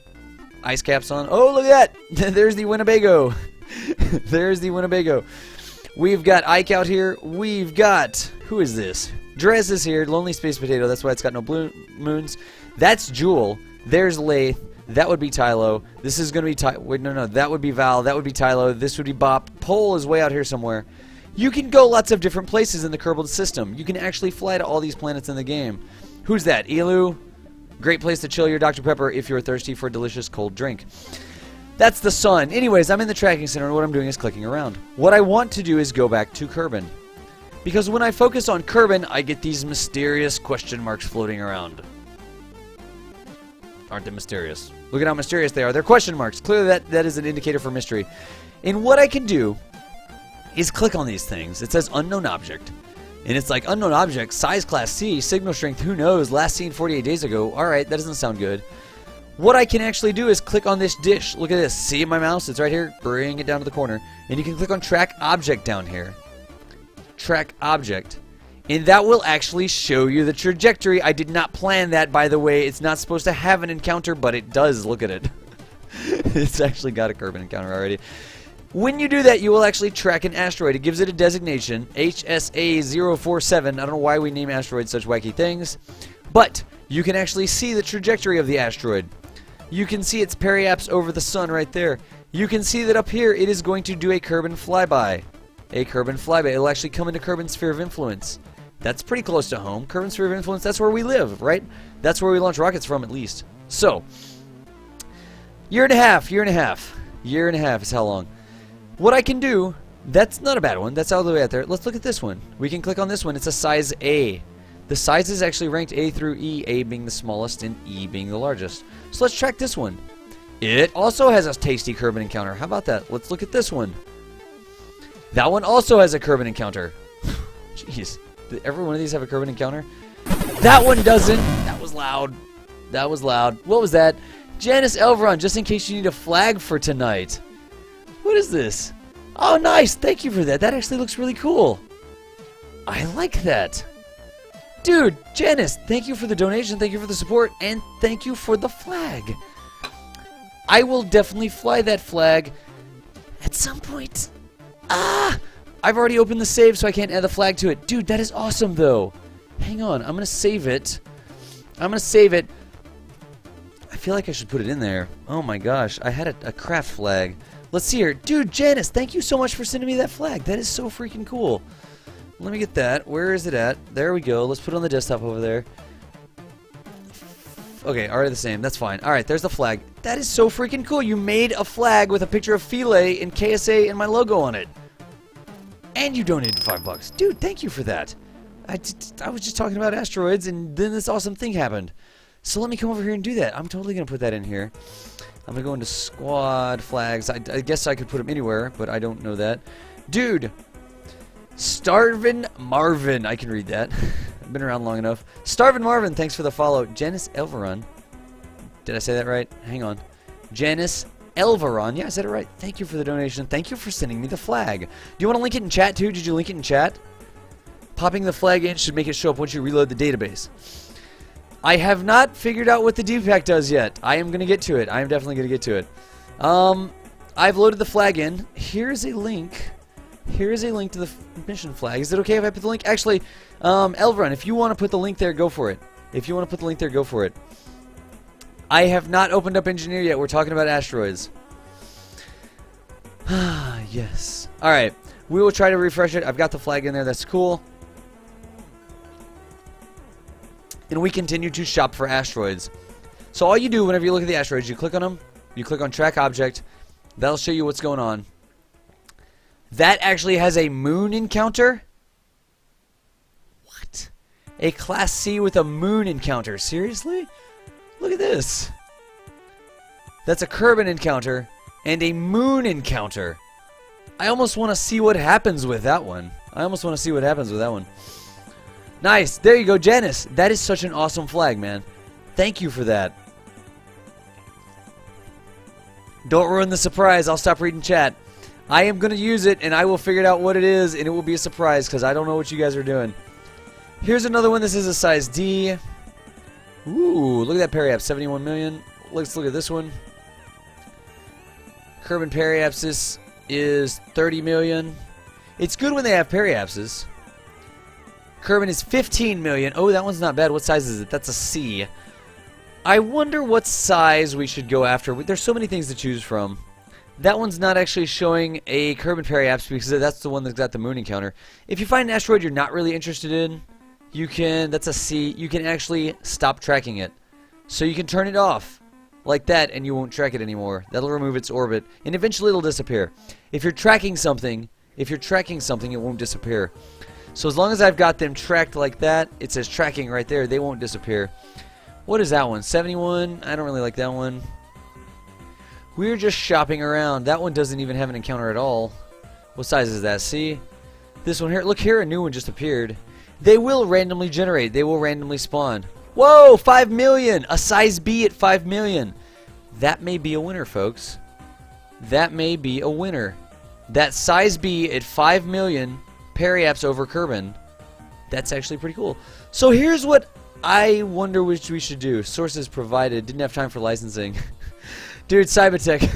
ice caps on. Oh, look at that! There's the Winnebago. There's the Winnebago. We've got Ike out here. We've got, who is this? Drez is here. Lonely Space Potato. That's why it's got no blue moons. That's Jewel. There's Lathe. That would be Tylo. This is going to be wait, no. That would be Val. That would be Tylo. This would be Bop. Pole is way out here somewhere. You can go lots of different places in the Kerbal system. You can actually fly to all these planets in the game. Who's that? Elu? Great place to chill your Dr. Pepper if you're thirsty for a delicious cold drink. That's the sun. Anyways, I'm in the tracking center, and what I'm doing is clicking around. What I want to do is go back to Kerbin. Because when I focus on Kerbin, I get these mysterious question marks floating around. Aren't they mysterious? Look at how mysterious they are. They're question marks. Clearly that is an indicator for mystery. And what I can do is click on these things. It says unknown object. And it's like unknown object, size class C, signal strength, who knows, last seen 48 days ago. Alright, that doesn't sound good. What I can actually do is click on this dish. Look at this. See my mouse? It's right here. Bring it down to the corner. And you can click on track object down here. Track object. And that will actually show you the trajectory. I did not plan that, by the way. It's not supposed to have an encounter, but it does. Look at it. It's actually got a Kerbin encounter already. When you do that, you will actually track an asteroid. It gives it a designation, HSA-047. I don't know why we name asteroids such wacky things. But you can actually see the trajectory of the asteroid. You can see its periaps over the sun right there. You can see that up here it is going to do a Kerbin flyby. A Kerbin flyby. It'll actually come into Kerbin's sphere of influence. That's pretty close to home. Kerbin's sphere of influence, that's where we live, right? That's where we launch rockets from, at least. So, year and a half is how long. What I can do, that's not a bad one. That's all the way out there. Let's look at this one. We can click on this one. It's a size A. The size is actually ranked A through E, A being the smallest and E being the largest. So let's track this one. It also has a tasty Kerbin encounter. How about that? Let's look at this one. That one also has a Kerbin encounter. Jeez. Did every one of these have a Kerbin encounter? That one doesn't. That was loud. That was loud. What was that? Janice Elveron, just in case you need a flag for tonight. What is this? Oh, nice. Thank you for that. That actually looks really cool. I like that. Dude, Janice, thank you for the donation, thank you for the support, and thank you for the flag. I will definitely fly that flag at some point. I've already opened the save, so I can't add the flag to it. Dude, that is awesome, though. Hang on, I'm going to save it. I'm going to save it. I feel like I should put it in there. Oh my gosh, I had a craft flag. Let's see here. Dude, Janice, thank you so much for sending me that flag. That is so freaking cool. Let me get that. Where is it at? There we go. Let's put it on the desktop over there. Okay, already the same. That's fine. Alright, there's the flag. That is so freaking cool. You made a flag with a picture of Philae and KSA and my logo on it. And you donated $5. Dude, thank you for that. I was just talking about asteroids and then this awesome thing happened. So let me come over here and do that. I'm totally going to put that in here. I'm going to go into squad flags. I guess I could put them anywhere, but I don't know that. Dude. Starvin Marvin. I can read that. I've been around long enough. Starvin Marvin, thanks for the follow. Janice Elveron. Did I say that right? Hang on. Janice Elveron. Yeah, I said it right. Thank you for the donation. Thank you for sending me the flag. Do you want to link it in chat too? Did you link it in chat? Popping the flag in should make it show up once you reload the database. I have not figured out what the D-Pack does yet. I am going to get to it. I am definitely going to get to it. I've loaded the flag in. Here's a link. Here is a link to the mission flag. Is it okay if I put the link? Actually, Elveron, if you want to put the link there, go for it. If you want to put the link there, go for it. I have not opened up Engineer yet. We're talking about asteroids. Yes. Alright. We will try to refresh it. I've got the flag in there. That's cool. And we continue to shop for asteroids. So all you do whenever you look at the asteroids, you click on them. You click on Track Object. That'll show you what's going on. That actually has a moon encounter? What? A Class C with a moon encounter. Seriously? Look at this. That's a Kerbin encounter and a moon encounter. I almost want to see what happens with that one. Nice. There you go, Janice. That is such an awesome flag, man. Thank you for that. Don't ruin the surprise. I'll stop reading chat. I am going to use it, and I will figure out what it is, and it will be a surprise, because I don't know what you guys are doing. Here's another one. This is a size D. Ooh, look at that periapse, 71 million. Let's look at this one. Kerbal periapsis is 30 million. It's good when they have periapses. Kerbal is 15 million. Oh, that one's not bad. What size is it? That's a C. I wonder what size we should go after. There's so many things to choose from. That one's not actually showing a Kerbal periapse because that's the one that's got the moon encounter. If you find an asteroid you're not really interested in, you can, that's a C, you can actually stop tracking it. So you can turn it off like that and you won't track it anymore. That'll remove its orbit and eventually it'll disappear. If you're tracking something, it won't disappear. So as long as I've got them tracked like that, it says tracking right there, they won't disappear. What is that one? 71? I don't really like that one. We're just shopping around. That one doesn't even have an encounter at all. What size is that? See? This one here. Look here, a new one just appeared. They will randomly generate. They will randomly spawn. Whoa, 5 million! A size B at 5 million. That may be a winner, folks. That may be a winner. That size B at 5 million periapse over Kerbal. That's actually pretty cool. So here's what I wonder which we should do. Sources provided. Didn't have time for licensing. Dude, Cybertech.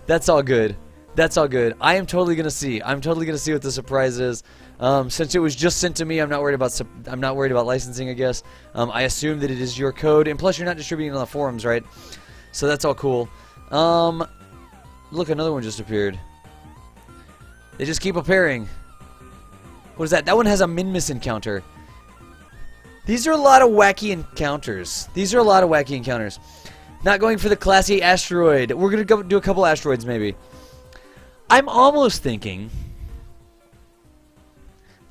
That's all good. That's all good. I am totally gonna see. I'm totally gonna see what the surprise is. Since it was just sent to me, I'm not worried about licensing, I guess. I assume that it is your code, and plus you're not distributing it on the forums, right? So that's all cool. Look, another one just appeared. They just keep appearing. What is that? That one has a Minmus encounter. These are a lot of wacky encounters. Not going for the classy asteroid. We're gonna go do a couple asteroids, maybe. I'm almost thinking,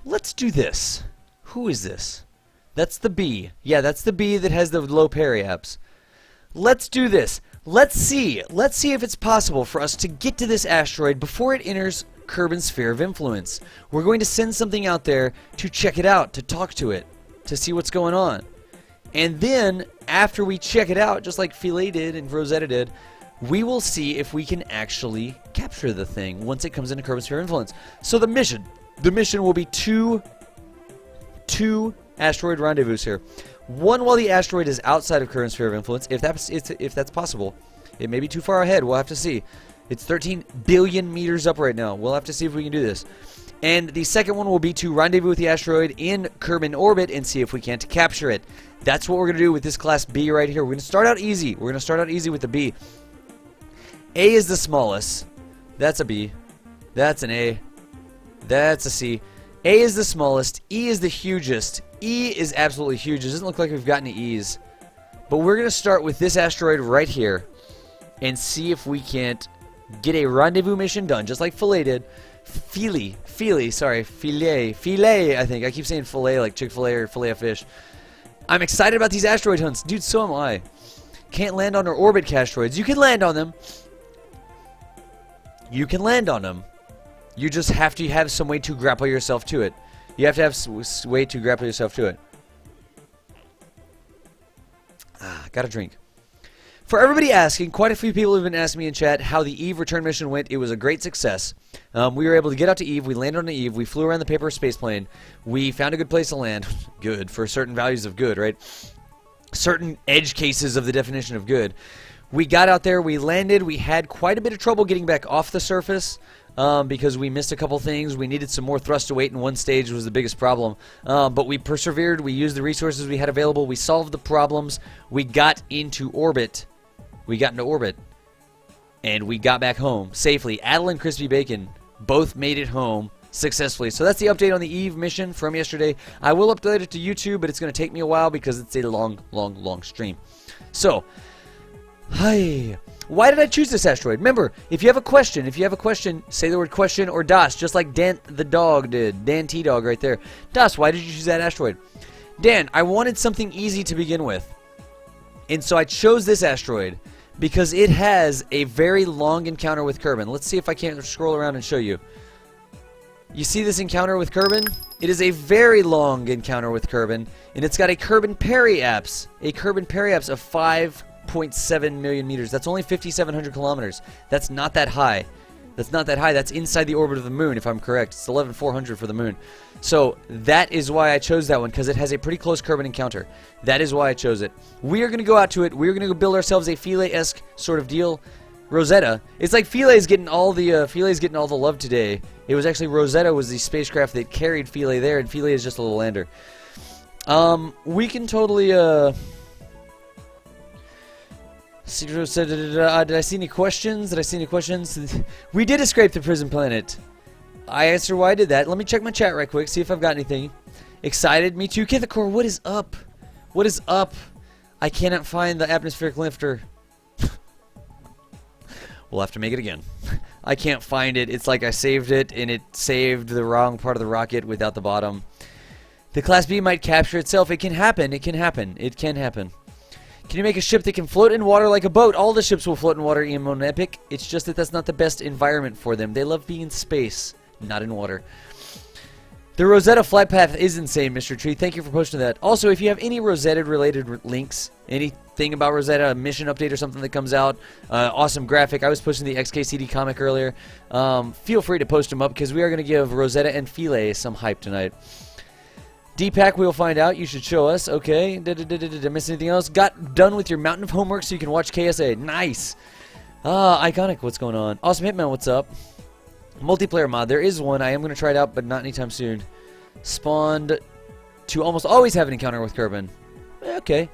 let's do this. Who is this? That's the B. Yeah, that's the B that has the low periapse. Let's do this. Let's see if it's possible for us to get to this asteroid before it enters Kerbal's sphere of influence. We're going to send something out there to check it out, to talk to it, to see what's going on. And then, after we check it out, just like Philae did and Rosetta did, we will see if we can actually capture the thing once it comes into Kerbal's sphere of influence. So the mission will be two asteroid rendezvous here. One while the asteroid is outside of Kerbal's sphere of influence, if that's possible. It may be too far ahead. We'll have to see. It's 13 billion meters up right now. We'll have to see if we can do this. And the second one will be to rendezvous with the asteroid in Kerbal orbit and see if we can't capture it. That's what we're going to do with this class B right here. We're going to start out easy. We're going to start out easy with the B. A is the smallest. That's a B. That's an A. That's a C. A is the smallest. E is the hugest. E is absolutely huge. It doesn't look like we've got any E's. But we're going to start with this asteroid right here and see if we can't get a rendezvous mission done, just like Philae did. Philae, I think. I keep saying Philae like Chick-fil-A or Filet-O-Fish. I'm excited about these asteroid hunts. Dude, so am I. Can't land on our orbit asteroids. You can land on them. You just have to have some way to grapple yourself to it. You have to have a way to grapple yourself to it. Got a drink. For everybody asking, quite a few people have been asking me in chat how the Eve return mission went. It was a great success. We were able to get out to Eve. We landed on the Eve. We flew around the paper space plane. We found a good place to land. Good, for certain values of good, right? Certain edge cases of the definition of good. We got out there. We landed. We had quite a bit of trouble getting back off the surface because we missed a couple things. We needed some more thrust to weight in one stage was the biggest problem. But we persevered. We used the resources we had available. We solved the problems. We got into orbit. And we got back home safely. Adel and Crispy Bacon both made it home successfully. So that's the update on the Eve mission from yesterday. I will upload it to YouTube, but it's going to take me a while because it's a long stream. So, hi. Why did I choose this asteroid? Remember, if you have a question, say the word question or DOS, just like Dan the dog did. Dan T-Dog right there. DOS, why did you choose that asteroid? Dan, I wanted something easy to begin with. And so I chose this asteroid because it has a very long encounter with Kerbal. Let's see if I can't scroll around and show you. You see this encounter with Kerbal? It is a very long encounter with Kerbal, and it's got a Kerbal periapse. A Kerbal periapse of 5.7 million meters. That's only 5,700 kilometers. That's not that high. That's not that high. That's inside the orbit of the moon, if I'm correct. It's 11,400 for the moon. So that is why I chose that one, because it has a pretty close Kerbal encounter. That is why I chose it. We are going to go out to it. We're going to go build ourselves a Philae-esque sort of deal. Rosetta. It's like Philae's getting all the love today. It was actually Rosetta was the spacecraft that carried Philae there, and Philae is just a little lander. We can totally did I see any questions? We did escape the prison planet. I answered why I did that. Let me check my chat right quick, see if I've got anything. Excited? Me too. Kithakor, what is up? What is up? I cannot find the atmospheric lifter. We'll have to make it again. I can't find it. It's like I saved it, and it saved the wrong part of the rocket without the bottom. The Class B might capture itself. It can happen. It can happen. It can happen. Can you make a ship that can float in water like a boat? All the ships will float in water in Mon Epic. It's just that that's not the best environment for them. They love being in space, not in water. The Rosetta flight path is insane, Mr. Tree. Thank you for posting that. Also, if you have any Rosetta-related links, anything about Rosetta, a mission update or something that comes out, awesome graphic. I was posting the XKCD comic earlier. Feel free to post them up, because we are going to give Rosetta and Philae some hype tonight. Deepak, we'll find out. You should show us. Okay. Did I miss anything else? Got done with your mountain of homework so you can watch KSA. Nice. Iconic. What's going on? Awesome Hitman, what's up? Multiplayer mod. There is one. I am going to try it out, but not anytime soon. Spawned to almost always have an encounter with Kerbal. Okay.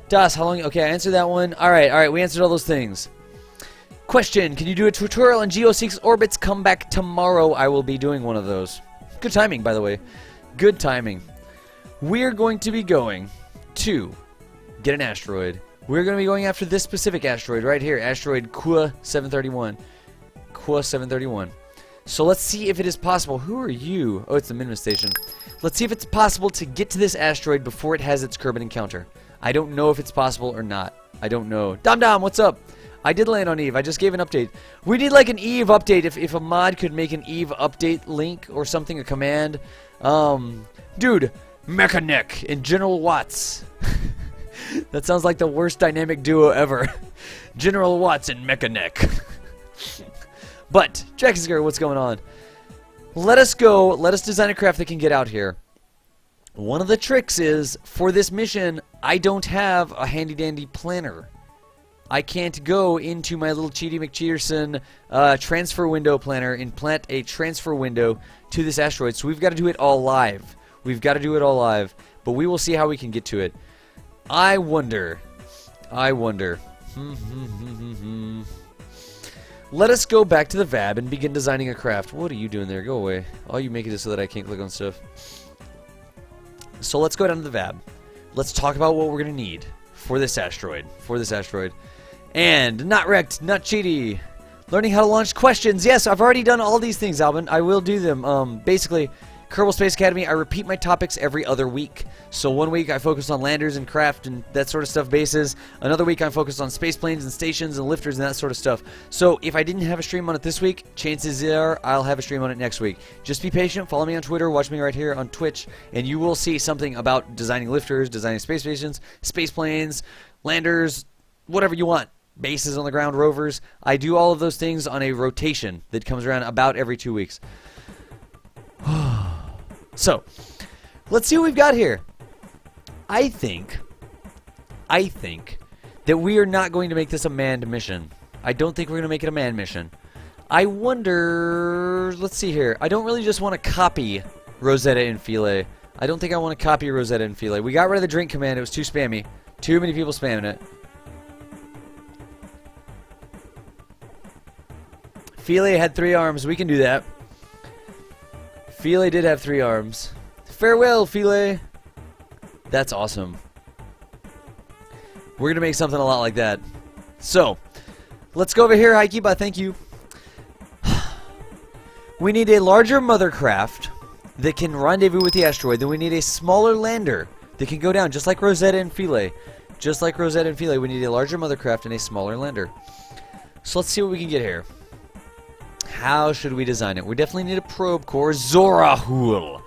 Das, how long? Okay, I answered that one. Alright. We answered all those things. Question. Can you do a tutorial on Geo6 orbits? Come back tomorrow. I will be doing one of those. Good timing, by the way. Good timing. We're going to be going to get an asteroid. We're going to be going after this specific asteroid right here. Asteroid Kua 731. Kua 731. So let's see if it is possible. Who are you? Oh, it's the Minima Station. Let's see if it's possible to get to this asteroid before it has its Kerbal encounter. I don't know if it's possible or not. I don't know. Dom, what's up? I did land on Eve. I just gave an update. We need like an Eve update. If a mod could make an Eve update link or something, a command. Dude, Mechanic and General Watts. That sounds like the worst dynamic duo ever. General Watts and Mechanic. But, Jackson, what's going on? Let us go. Let us design a craft that can get out here. One of the tricks is, for this mission, I don't have a handy-dandy planner. I can't go into my little Cheaty McCheaterson transfer window planner and plant a transfer window to this asteroid. So we've got to do it all live. But we will see how we can get to it. I wonder. Let us go back to the VAB and begin designing a craft. What are you doing there? Go away. Oh, you make it so that I can't click on stuff. So let's go down to the VAB. Let's talk about what we're going to need for this asteroid. And not wrecked, not cheaty. Learning how to launch questions. Yes, I've already done all these things, Alvin. I will do them. Basically, Kerbal Space Academy, I repeat my topics every other week. So one week I focus on landers and craft and that sort of stuff, bases. Another week I'm focused on space planes and stations and lifters and that sort of stuff. So if I didn't have a stream on it this week, chances are I'll have a stream on it next week. Just be patient, follow me on Twitter, watch me right here on Twitch, and you will see something about designing lifters, designing space stations, space planes, landers, whatever you want. Bases on the ground, rovers. I do all of those things on a rotation that comes around about every 2 weeks. So, let's see what we've got here. I think that we are not going to make this a manned mission. I don't think we're going to make it a manned mission. I wonder... Let's see here. I don't really just want to copy Rosetta and Philae. I don't think I want to copy Rosetta and Philae. We got rid of the drink command. It was too spammy. Too many people spamming it. Philae had 3 arms. We can do that. Philae did have 3 arms. Farewell, Philae. That's awesome. We're going to make something a lot like that. So, let's go over here, Hikibot. Thank you. We need a larger mothercraft that can rendezvous with the asteroid. Then we need a smaller lander that can go down, just like Rosetta and Philae. We need a larger mothercraft and a smaller lander. So let's see what we can get here. How should we design it? We definitely need a probe core. Zorahul.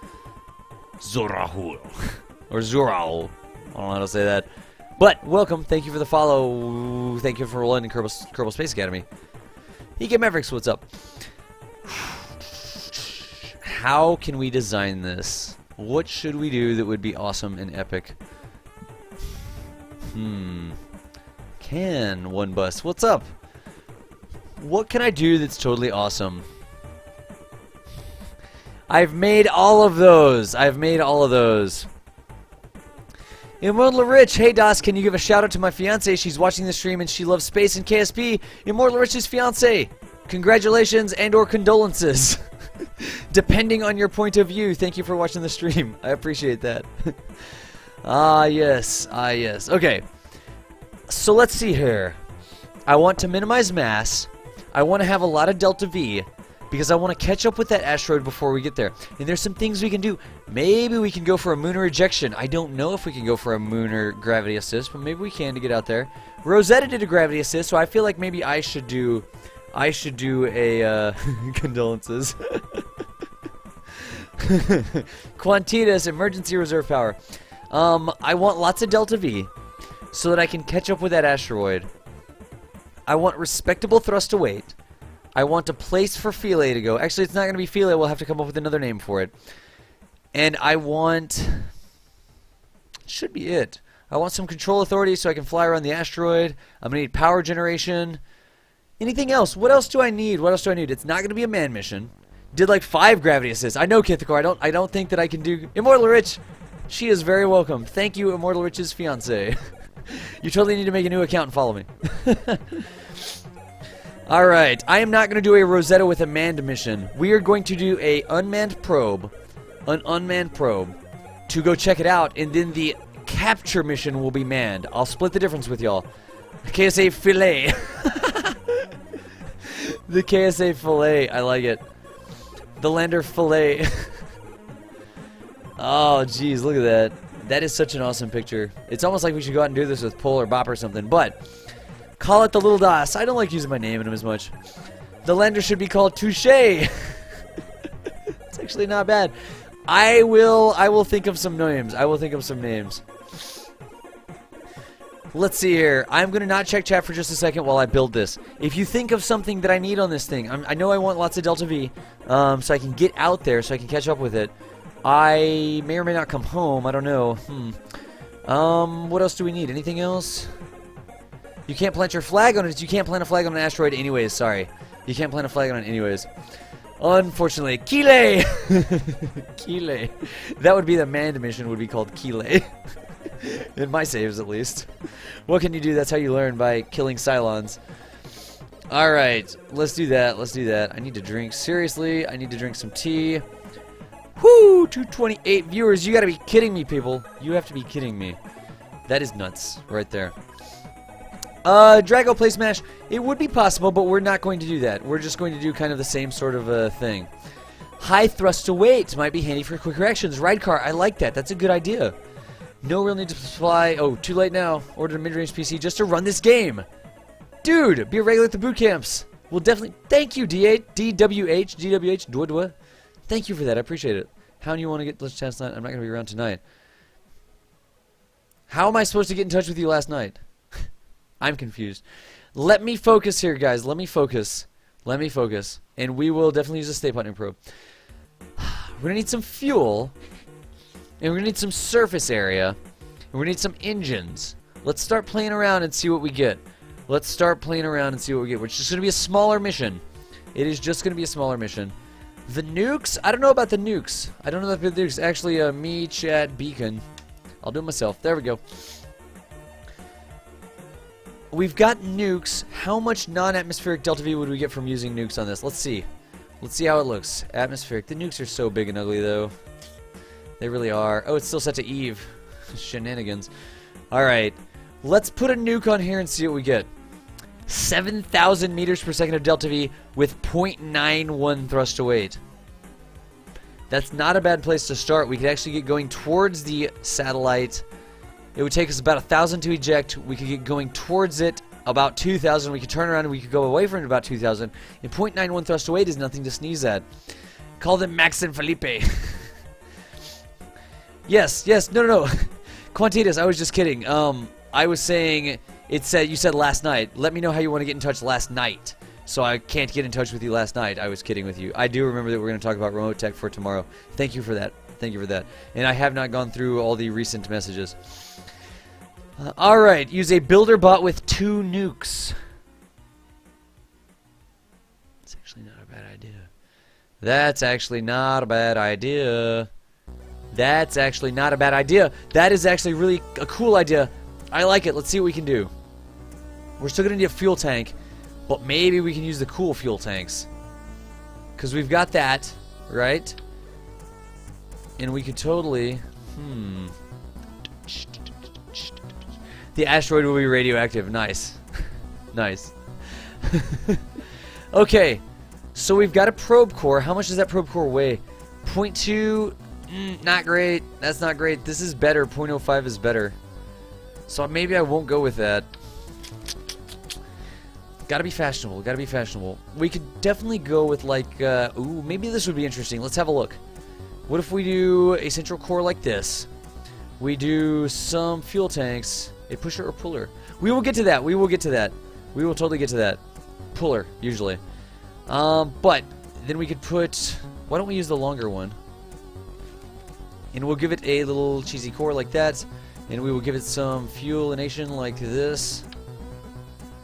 Or Zoral. I don't know how to say that. But, welcome. Thank you for the follow. Thank you for rolling in Kerbal Space Academy. EK Mavericks, what's up? how can we design this? What should we do that would be awesome and epic? Can one bus? What's up? What can I do that's totally awesome? I've made all of those. I've made all of those. Immortal Rich, hey DOS, can you give a shout out to my fiance? She's watching the stream and she loves space and KSP. Immortal Rich's fiance. Congratulations and or condolences. Depending on your point of view. Thank you for watching the stream. I appreciate that. Ah, yes. Ah, yes. Okay. So let's see here. I want to minimize mass. I want to have a lot of delta V because I want to catch up with that asteroid before we get there. And there's some things we can do. Maybe we can go for a lunar ejection. I don't know if we can go for a lunar gravity assist, but maybe we can to get out there. Rosetta did a gravity assist, so I feel like maybe I should do a condolences. Quantitas emergency reserve power. I want lots of delta V so that I can catch up with that asteroid. I want respectable thrust to weight. I want a place for Philae to go. Actually, it's not going to be Philae. We'll have to come up with another name for it. And I want... should be it. I want some control authority so I can fly around the asteroid. I'm going to need power generation. Anything else? What else do I need? What else do I need? It's not going to be a manned mission. Did like 5 gravity assists. I know, Kithakor. I don't think that I can do... Immortal Rich! She is very welcome. Thank you, Immortal Rich's fiance. You totally need to make a new account and follow me. Alright, I am not going to do a Rosetta with a manned mission. We are going to do an unmanned probe to go check it out, and then the capture mission will be manned. I'll split the difference with y'all. KSA Philae. The KSA Philae, I like it. The lander Philae. Oh, jeez, look at that. That is such an awesome picture. It's almost like we should go out and do this with Pole or Bop or something, but call it the Little DOS. I don't like using my name in them as much. The lander should be called Touche. It's actually not bad. I will think of some names. I will think of some names. Let's see here. I'm going to not check chat for just a second while I build this. If you think of something that I need on this thing, I know I want lots of Delta V, so I can get out there, so I can catch up with it. I may or may not come home. I don't know. What else do we need? Anything else? You can't plant your flag on it. You can't plant a flag on an asteroid anyways. Sorry. You can't plant a flag on it anyways. Unfortunately. Kile! Kile. That would be the manned mission, would be called Kile. In my saves, at least. What can you do? That's how you learn, by killing Cylons. Alright. Let's do that. Let's do that. I need to drink. Seriously, I need to drink some tea. Whoo! 228 viewers. You gotta be kidding me, people. You have to be kidding me. That is nuts. Right there. Drago play Smash. It would be possible, but we're not going to do that. We're just going to do kind of the same sort of thing. High thrust to weight might be handy for quick reactions. Ride car. I like that. That's a good idea. No real need to fly. Oh, too late now. Ordered a mid-range PC just to run this game. Dude, be a regular at the boot camps. We'll definitely... Thank you, D8. DWH. DWH. Dwa. Thank you for that. I appreciate it. How do you want to get Let's Chance tonight? I'm not going to be around tonight. How am I supposed to get in touch with you last night? I'm confused. Let me focus here, guys. Let me focus. Let me focus. And we will definitely use a stay putting probe. We're going to need some fuel. And we're going to need some surface area. And we're going to need some engines. Let's start playing around and see what we get. Let's start playing around and see what we get. Which is going to be a smaller mission. It is just going to be a smaller mission. The nukes? I don't know about the nukes. I don't know about the nukes. Actually, me, chat, beacon. I'll do it myself. There we go. We've got nukes. How much non-atmospheric Delta V would we get from using nukes on this? Let's see. Let's see how it looks. Atmospheric. The nukes are so big and ugly, though. They really are. Oh, it's still set to Eve. Shenanigans. Alright. Let's put a nuke on here and see what we get. 7,000 meters per second of Delta V with 0.91 thrust to weight. That's not a bad place to start. We could actually get going towards the satellite. It would take us about 1,000 to eject. We could get going towards it about 2,000. We could turn around and we could go away from it about 2,000. And 0.91 thrust to weight is nothing to sneeze at. Call them Max and Felipe. Yes, no. Quantitas, I was just kidding. I was saying, you said last night. Let me know how you want to get in touch last night. so I can't get in touch with you last night. I was kidding with you. I do remember that we're going to talk about remote tech for tomorrow. Thank you for that. Thank you for that. And I have not gone through all the recent messages. Alright, use a builder bot with 2 nukes. That's actually not a bad idea. That's actually not a bad idea. That's actually not a bad idea. That is actually really a cool idea. I like it. Let's see what we can do. We're still going to need a fuel tank, but maybe we can use the cool fuel tanks. Because we've got that, right? And we could totally... The asteroid will be radioactive. Nice. Nice. Okay. So we've got a probe core. How much does that probe core weigh? 0.2... not great. That's not great. This is better. 0.05 is better. So maybe I won't go with that. Gotta be fashionable. Gotta be fashionable. We could definitely go with like, ooh, maybe this would be interesting. Let's have a look. What if we do a central core like this? We do some fuel tanks. A pusher or puller? We will get to that. We will get to that. We will totally get to that. Puller, usually. But then we could put... Why don't we use the longer one? And we'll give it a little cheesy core like that. And we will give it some fuelination like this.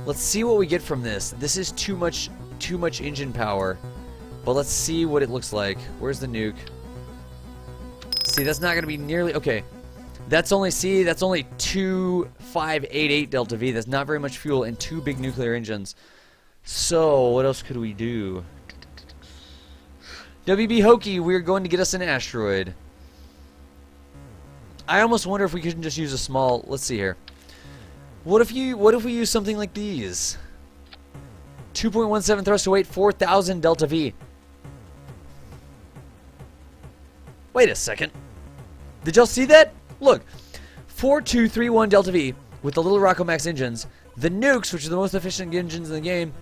Let's see what we get from this. This is too much engine power. But let's see what it looks like. Where's the nuke? See, that's not going to be nearly... Okay. That's only... See, that's only 2,588 delta V. That's not very much fuel and 2 big nuclear engines. So, what else could we do? WB Hokey, we're going to get us an asteroid. I almost wonder if we couldn't just use a small... Let's see here. What if we use something like these? 2.17 thrust to weight, 4,000 delta V. Wait a second. Did y'all see that? Look. 4231 delta V with the little Rocco Max engines. The nukes, which are the most efficient engines in the game,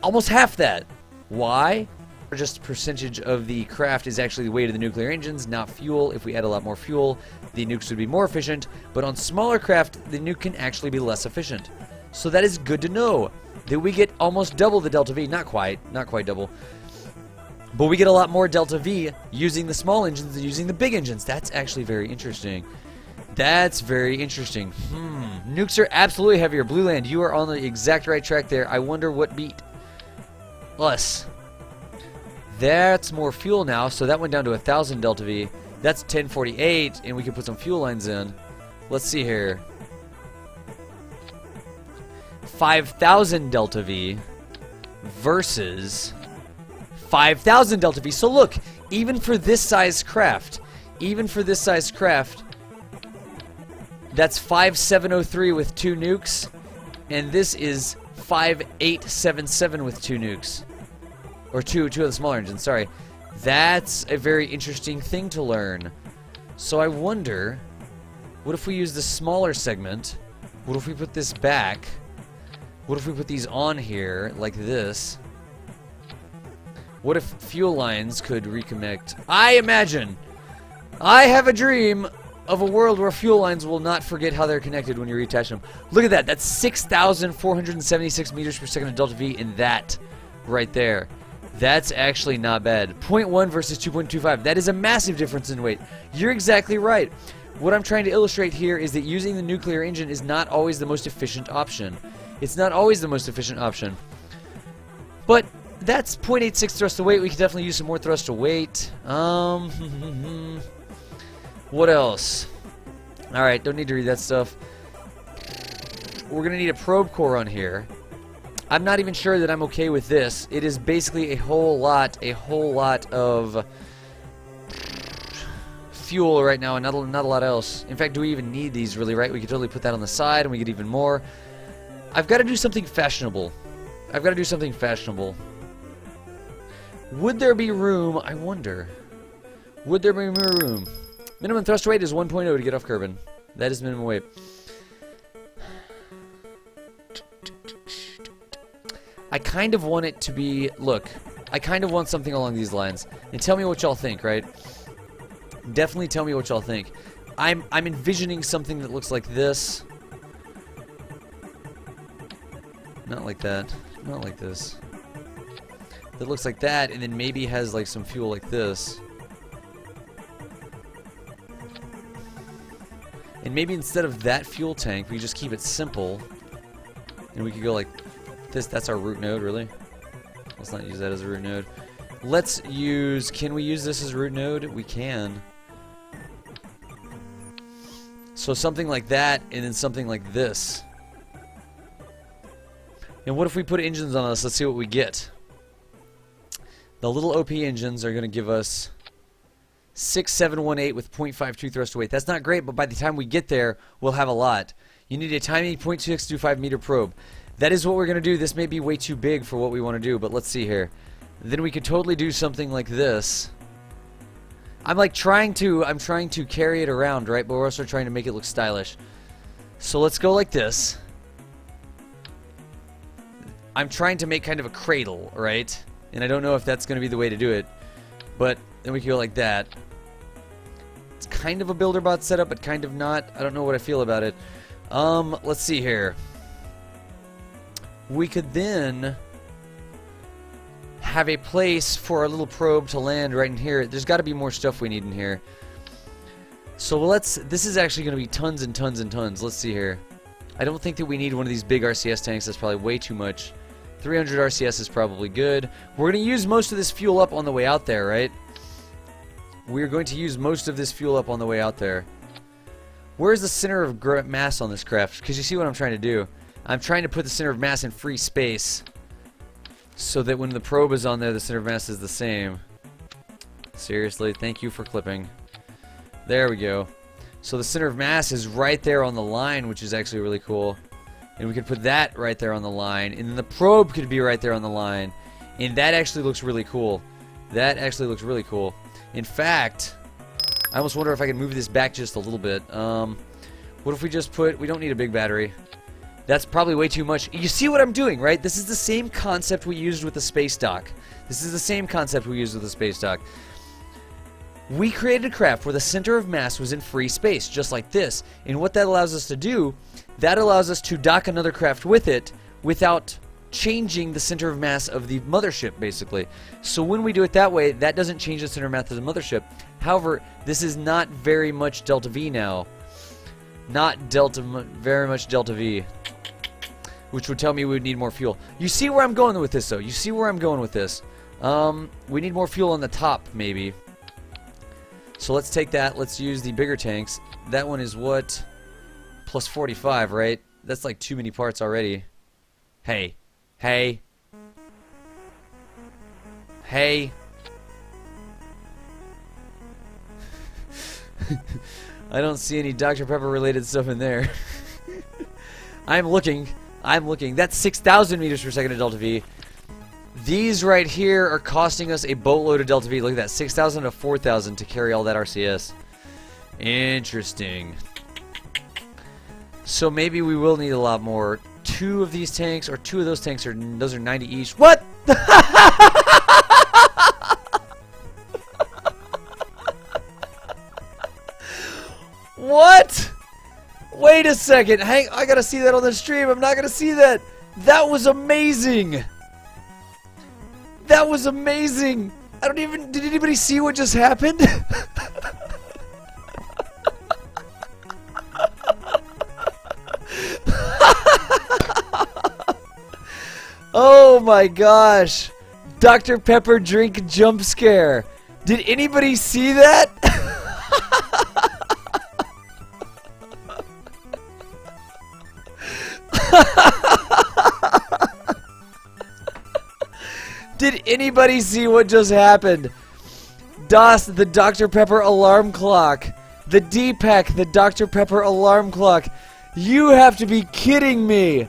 almost half that. Why? Just percentage of the craft is actually the weight of the nuclear engines, not fuel. If we add a lot more fuel, the nukes would be more efficient. But on smaller craft, the nuke can actually be less efficient. So that is good to know. That we get almost double the delta V. Not quite double. But we get a lot more delta V using the small engines than using the big engines. That's actually very interesting. That's very interesting. Nukes are absolutely heavier. Blue Land, you are on the exact right track there. I wonder what beat us. That's more fuel now, so that went down to 1,000 delta V. That's 1048, and we can put some fuel lines in. Let's see here. 5,000 delta V versus 5,000 delta V. So look, even for this size craft, that's 5703 with 2 nukes, and this is 5877 with 2 nukes. Or two of the smaller engines, sorry. That's a very interesting thing to learn. So I wonder, what if we use the smaller segment? What if we put this back? What if we put these on here, like this? What if fuel lines could reconnect? I have a dream of a world where fuel lines will not forget how they're connected when you reattach them. Look at that. That's 6,476 meters per second of delta V in that right there. That's actually not bad. 0.1 versus 2.25. That is a massive difference in weight. You're exactly right. What I'm trying to illustrate here is that using the nuclear engine is not always the most efficient option. It's not always the most efficient option. But that's 0.86 thrust to weight. We could definitely use some more thrust to weight. What else? Alright, don't need to read that stuff. We're going to need a probe core on here. I'm not even sure that I'm okay with this. It is basically a whole lot of fuel right now and not a lot else. In fact, do we even need these really, right? We could totally put that on the side and we get even more. I've got to do something fashionable. Would there be room? I wonder. Would there be room? Minimum thrust weight is 1.0 to get off Kerbal. That is minimum weight. I kind of want it to be, look, I kind of want something along these lines. And tell me what y'all think, right? Definitely tell me what y'all think. I'm envisioning something that looks like this. Not like that. Not like this. That looks like that, and then maybe has like some fuel like this. And maybe instead of that fuel tank, we just keep it simple. And we could go like this. That's our root node, really? Let's not use that as a root node. Let's use... Can we use this as a root node? We can. So something like that, and then something like this. And what if we put engines on this? Let's see what we get. The little OP engines are going to give us 6718 with 0.52 thrust to weight. That's not great, but by the time we get there, we'll have a lot. You need a tiny 0.625 meter probe. That is what we're going to do. This may be way too big for what we want to do, but let's see here. Then we could totally do something like this. I'm trying to carry it around, right? But we're also trying to make it look stylish. So let's go like this. I'm trying to make kind of a cradle, right? And I don't know if that's going to be the way to do it. But then we can go like that. It's kind of a BuilderBot setup, but kind of not. I don't know what I feel about it. Let's see here. We could then have a place for our little probe to land right in here. There's got to be more stuff we need in here. So this is actually going to be tons and tons and tons. Let's see here. I don't think that we need one of these big RCS tanks. That's probably way too much. 300 RCS is probably good. We're going to use most of this fuel up on the way out there, right? We're going to use most of this fuel up on the way out there. Where's the center of mass on this craft? Because you see what I'm trying to do. I'm trying to put the center of mass in free space so that when the probe is on there, the center of mass is the same. Seriously, thank you for clipping. There we go. So the center of mass is right there on the line, which is actually really cool. And we could put that right there on the line. And then the probe could be right there on the line. And that actually looks really cool. That actually looks really cool. In fact, I almost wonder if I can move this back just a little bit. What if we just put... We don't need a big battery. That's probably way too much. You see what I'm doing, right? This is the same concept we used with the space dock. This is the same concept we used with the space dock. We created a craft where the center of mass was in free space, just like this. And what that allows us to do, that allows us to dock another craft with it without changing the center of mass of the mothership, basically. So when we do it that way, that doesn't change the center of mass of the mothership. However, this is not very much delta V now. Not very much delta V. Which would tell me we would need more fuel. You see where I'm going with this, though. You see where I'm going with this. We need more fuel on the top, maybe. So let's take that. Let's use the bigger tanks. That one is what? Plus 45, right? That's like too many parts already. Hey. Hey. Hey. I don't see any Dr. Pepper related stuff in there. I'm looking. That's 6,000 meters per second of delta V. These right here are costing us a boatload of delta V. Look at that, 6,000 to 4,000 to carry all that RCS. Interesting. So maybe we will need a lot more. 2 of these tanks, or 2 of those tanks, those are 90 each. What? What? Wait a second. Hang, I gotta see that on the stream. I'm not gonna see that. That was amazing. That was amazing. I don't even... Did anybody see what just happened? Oh my gosh. Dr. Pepper drink jump scare. Did anybody see that? Did anybody see what just happened? DOS, the Dr. Pepper alarm clock. The D-Pack, the Dr. Pepper alarm clock. You have to be kidding me.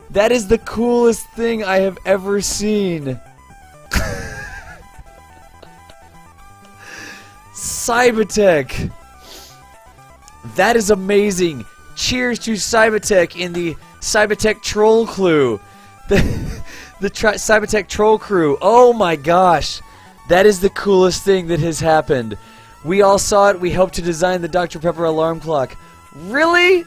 That is the coolest thing I have ever seen. Cybertech. That is amazing. Cheers to Cybertech in the Cybertech Troll Crew. The Cybertech Troll Crew. Oh my gosh. That is the coolest thing that has happened. We all saw it. We helped to design the Dr. Pepper alarm clock. Really?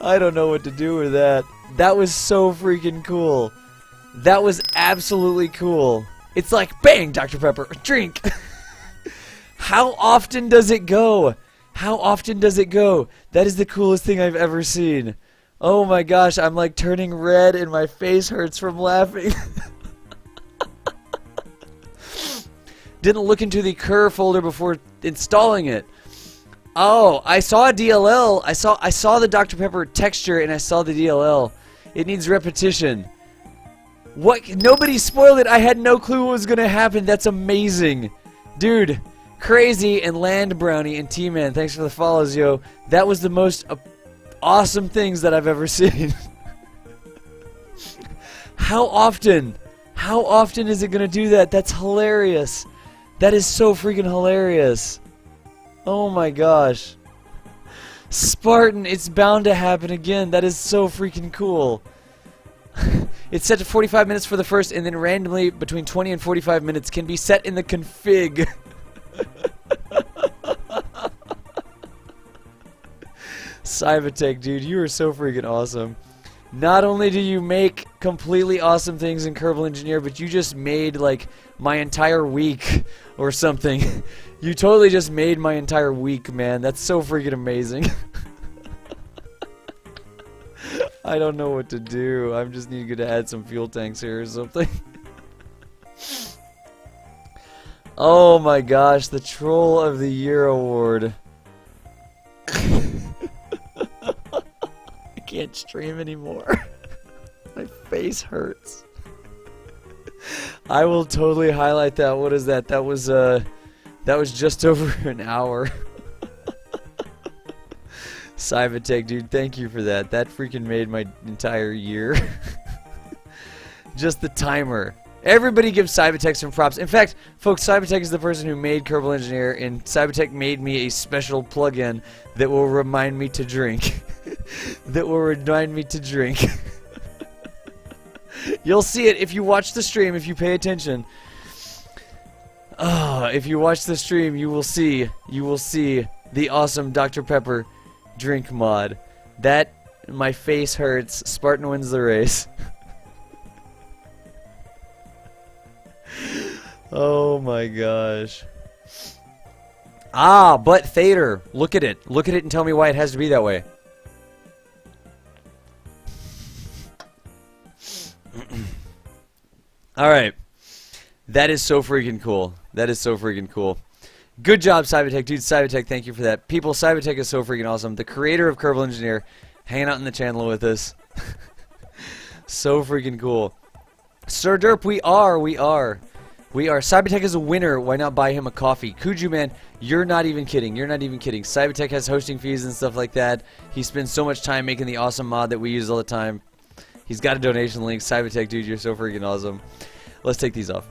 I don't know what to do with that. That was so freaking cool. That was absolutely cool. It's like, bang, Dr. Pepper, drink. How often does it go? How often does it go? That is the coolest thing I've ever seen. Oh my gosh, I'm like turning red and my face hurts from laughing. Didn't look into the cur folder before installing it. Oh, I saw a DLL. I saw the Dr. Pepper texture and I saw the DLL. It needs repetition. What? Nobody spoiled it. I had no clue what was going to happen. That's amazing. Dude, Crazy and Land Brownie and T-Man, thanks for the follows, yo. That was the most awesome things that I've ever seen. How often? How often is it going to do that? That's hilarious. That is so freaking hilarious. Oh my gosh. Spartan, it's bound to happen again. That is so freaking cool. It's set to 45 minutes for the first, and then randomly between 20 and 45 minutes can be set in the config. Cybertech, dude, you are so freaking awesome. Not only do you make completely awesome things in Kerbal Engineer, but you just made, like, my entire week or something. You totally just made my entire week, man. That's so freaking amazing. I don't know what to do. I just need to add some fuel tanks here or something. Oh my gosh, the Troll of the Year award. I can't stream anymore. My face hurts. I will totally highlight that. What is that? That was just over an hour. Cybertech, dude, thank you for that. That freaking made my entire year. Just the timer. Everybody gives Cybertech some props. In fact, folks, Cybertech is the person who made Kerbal Engineer, and Cybertech made me a special plugin that will remind me to drink. That will remind me to drink. You'll see it if you watch the stream, if you pay attention. If you watch the stream, you will see the awesome Dr. Pepper drink mod. That, my face hurts. Spartan wins the race. Oh my gosh. Ah, but Thader, look at it. Look at it and tell me why it has to be that way. Alright. That is so freaking cool. That is so freaking cool. Good job, Cybertech. Dude, Cybertech, thank you for that. People, Cybertech is so freaking awesome. The creator of Kerbal Engineer, hanging out in the channel with us. So freaking cool. Sir Derp, we are. Cybertech is a winner. Why not buy him a coffee? Kuju, man, you're not even kidding. You're not even kidding. Cybertech has hosting fees and stuff like that. He spends so much time making the awesome mod that we use all the time. He's got a donation link. Cybertech, dude, you're so freaking awesome. Let's take these off.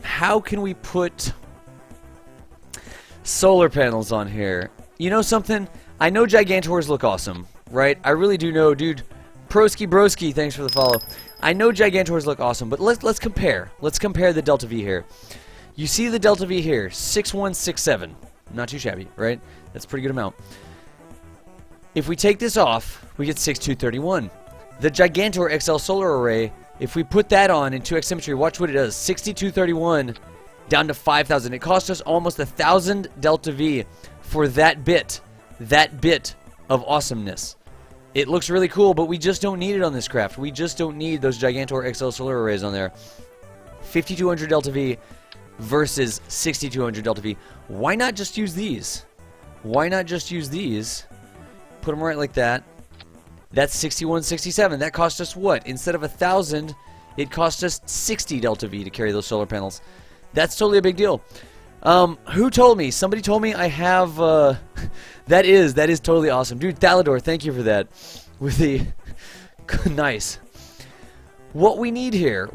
How can we put solar panels on here? You know something? I know Gigantors look awesome, right? I really do know, dude. Proski Broski, thanks for the follow. I know Gigantors look awesome, but let's compare. Let's compare the Delta V here. You see the Delta V here, 6167. Not too shabby, right? That's a pretty good amount. If we take this off, we get 6231. The Gigantor XL solar array, if we put that on in 2x symmetry, watch what it does. 6231 down to 5,000. It cost us almost 1,000 Delta V for that bit of awesomeness. It looks really cool, but we just don't need it on this craft. We just don't need those Gigantor XL solar arrays on there. 5,200 Delta V versus 6,200 Delta V. Why not just use these? Why not just use these? Put them right like that. That's 6167. That cost us what? Instead of 1,000, it cost us 60 Delta V to carry those solar panels. That's totally a big deal. Who told me? Somebody told me I have, that is totally awesome. Dude, Thalador, thank you for that. With the, nice. What we need here,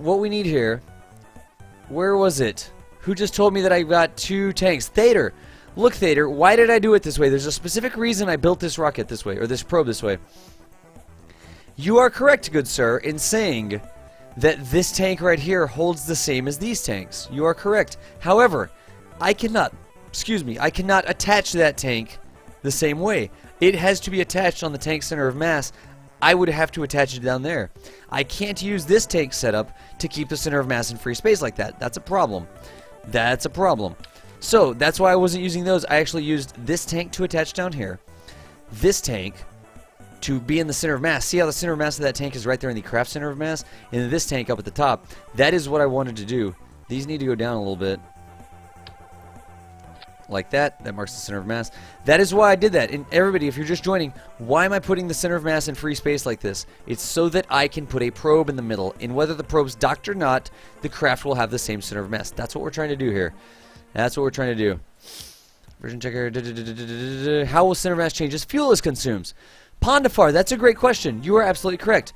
where was it? Who just told me that I got 2 tanks? Thader. Look, Thader, why did I do it this way? There's a specific reason I built this rocket this way, or this probe this way. You are correct, good sir, in saying that this tank right here holds the same as these tanks. You are correct. However, I cannot attach that tank the same way. It has to be attached on the tank center of mass. I would have to attach it down there. I can't use this tank setup to keep the center of mass in free space like that. That's a problem. That's a problem. So that's why I wasn't using those. I actually used this tank to attach down here. This tank to be in the center of mass. See how the center of mass of that tank is right there in the craft center of mass? And this tank up at the top. That is what I wanted to do. These need to go down a little bit. Like that. That marks the center of mass. That is why I did that. And everybody, if you're just joining, why am I putting the center of mass in free space like this? It's so that I can put a probe in the middle. And whether the probe's docked or not, the craft will have the same center of mass. That's what we're trying to do here. That's what we're trying to do. Version checker. How will center of mass change as fuel is consumed? Pondafar, that's a great question. You are absolutely correct.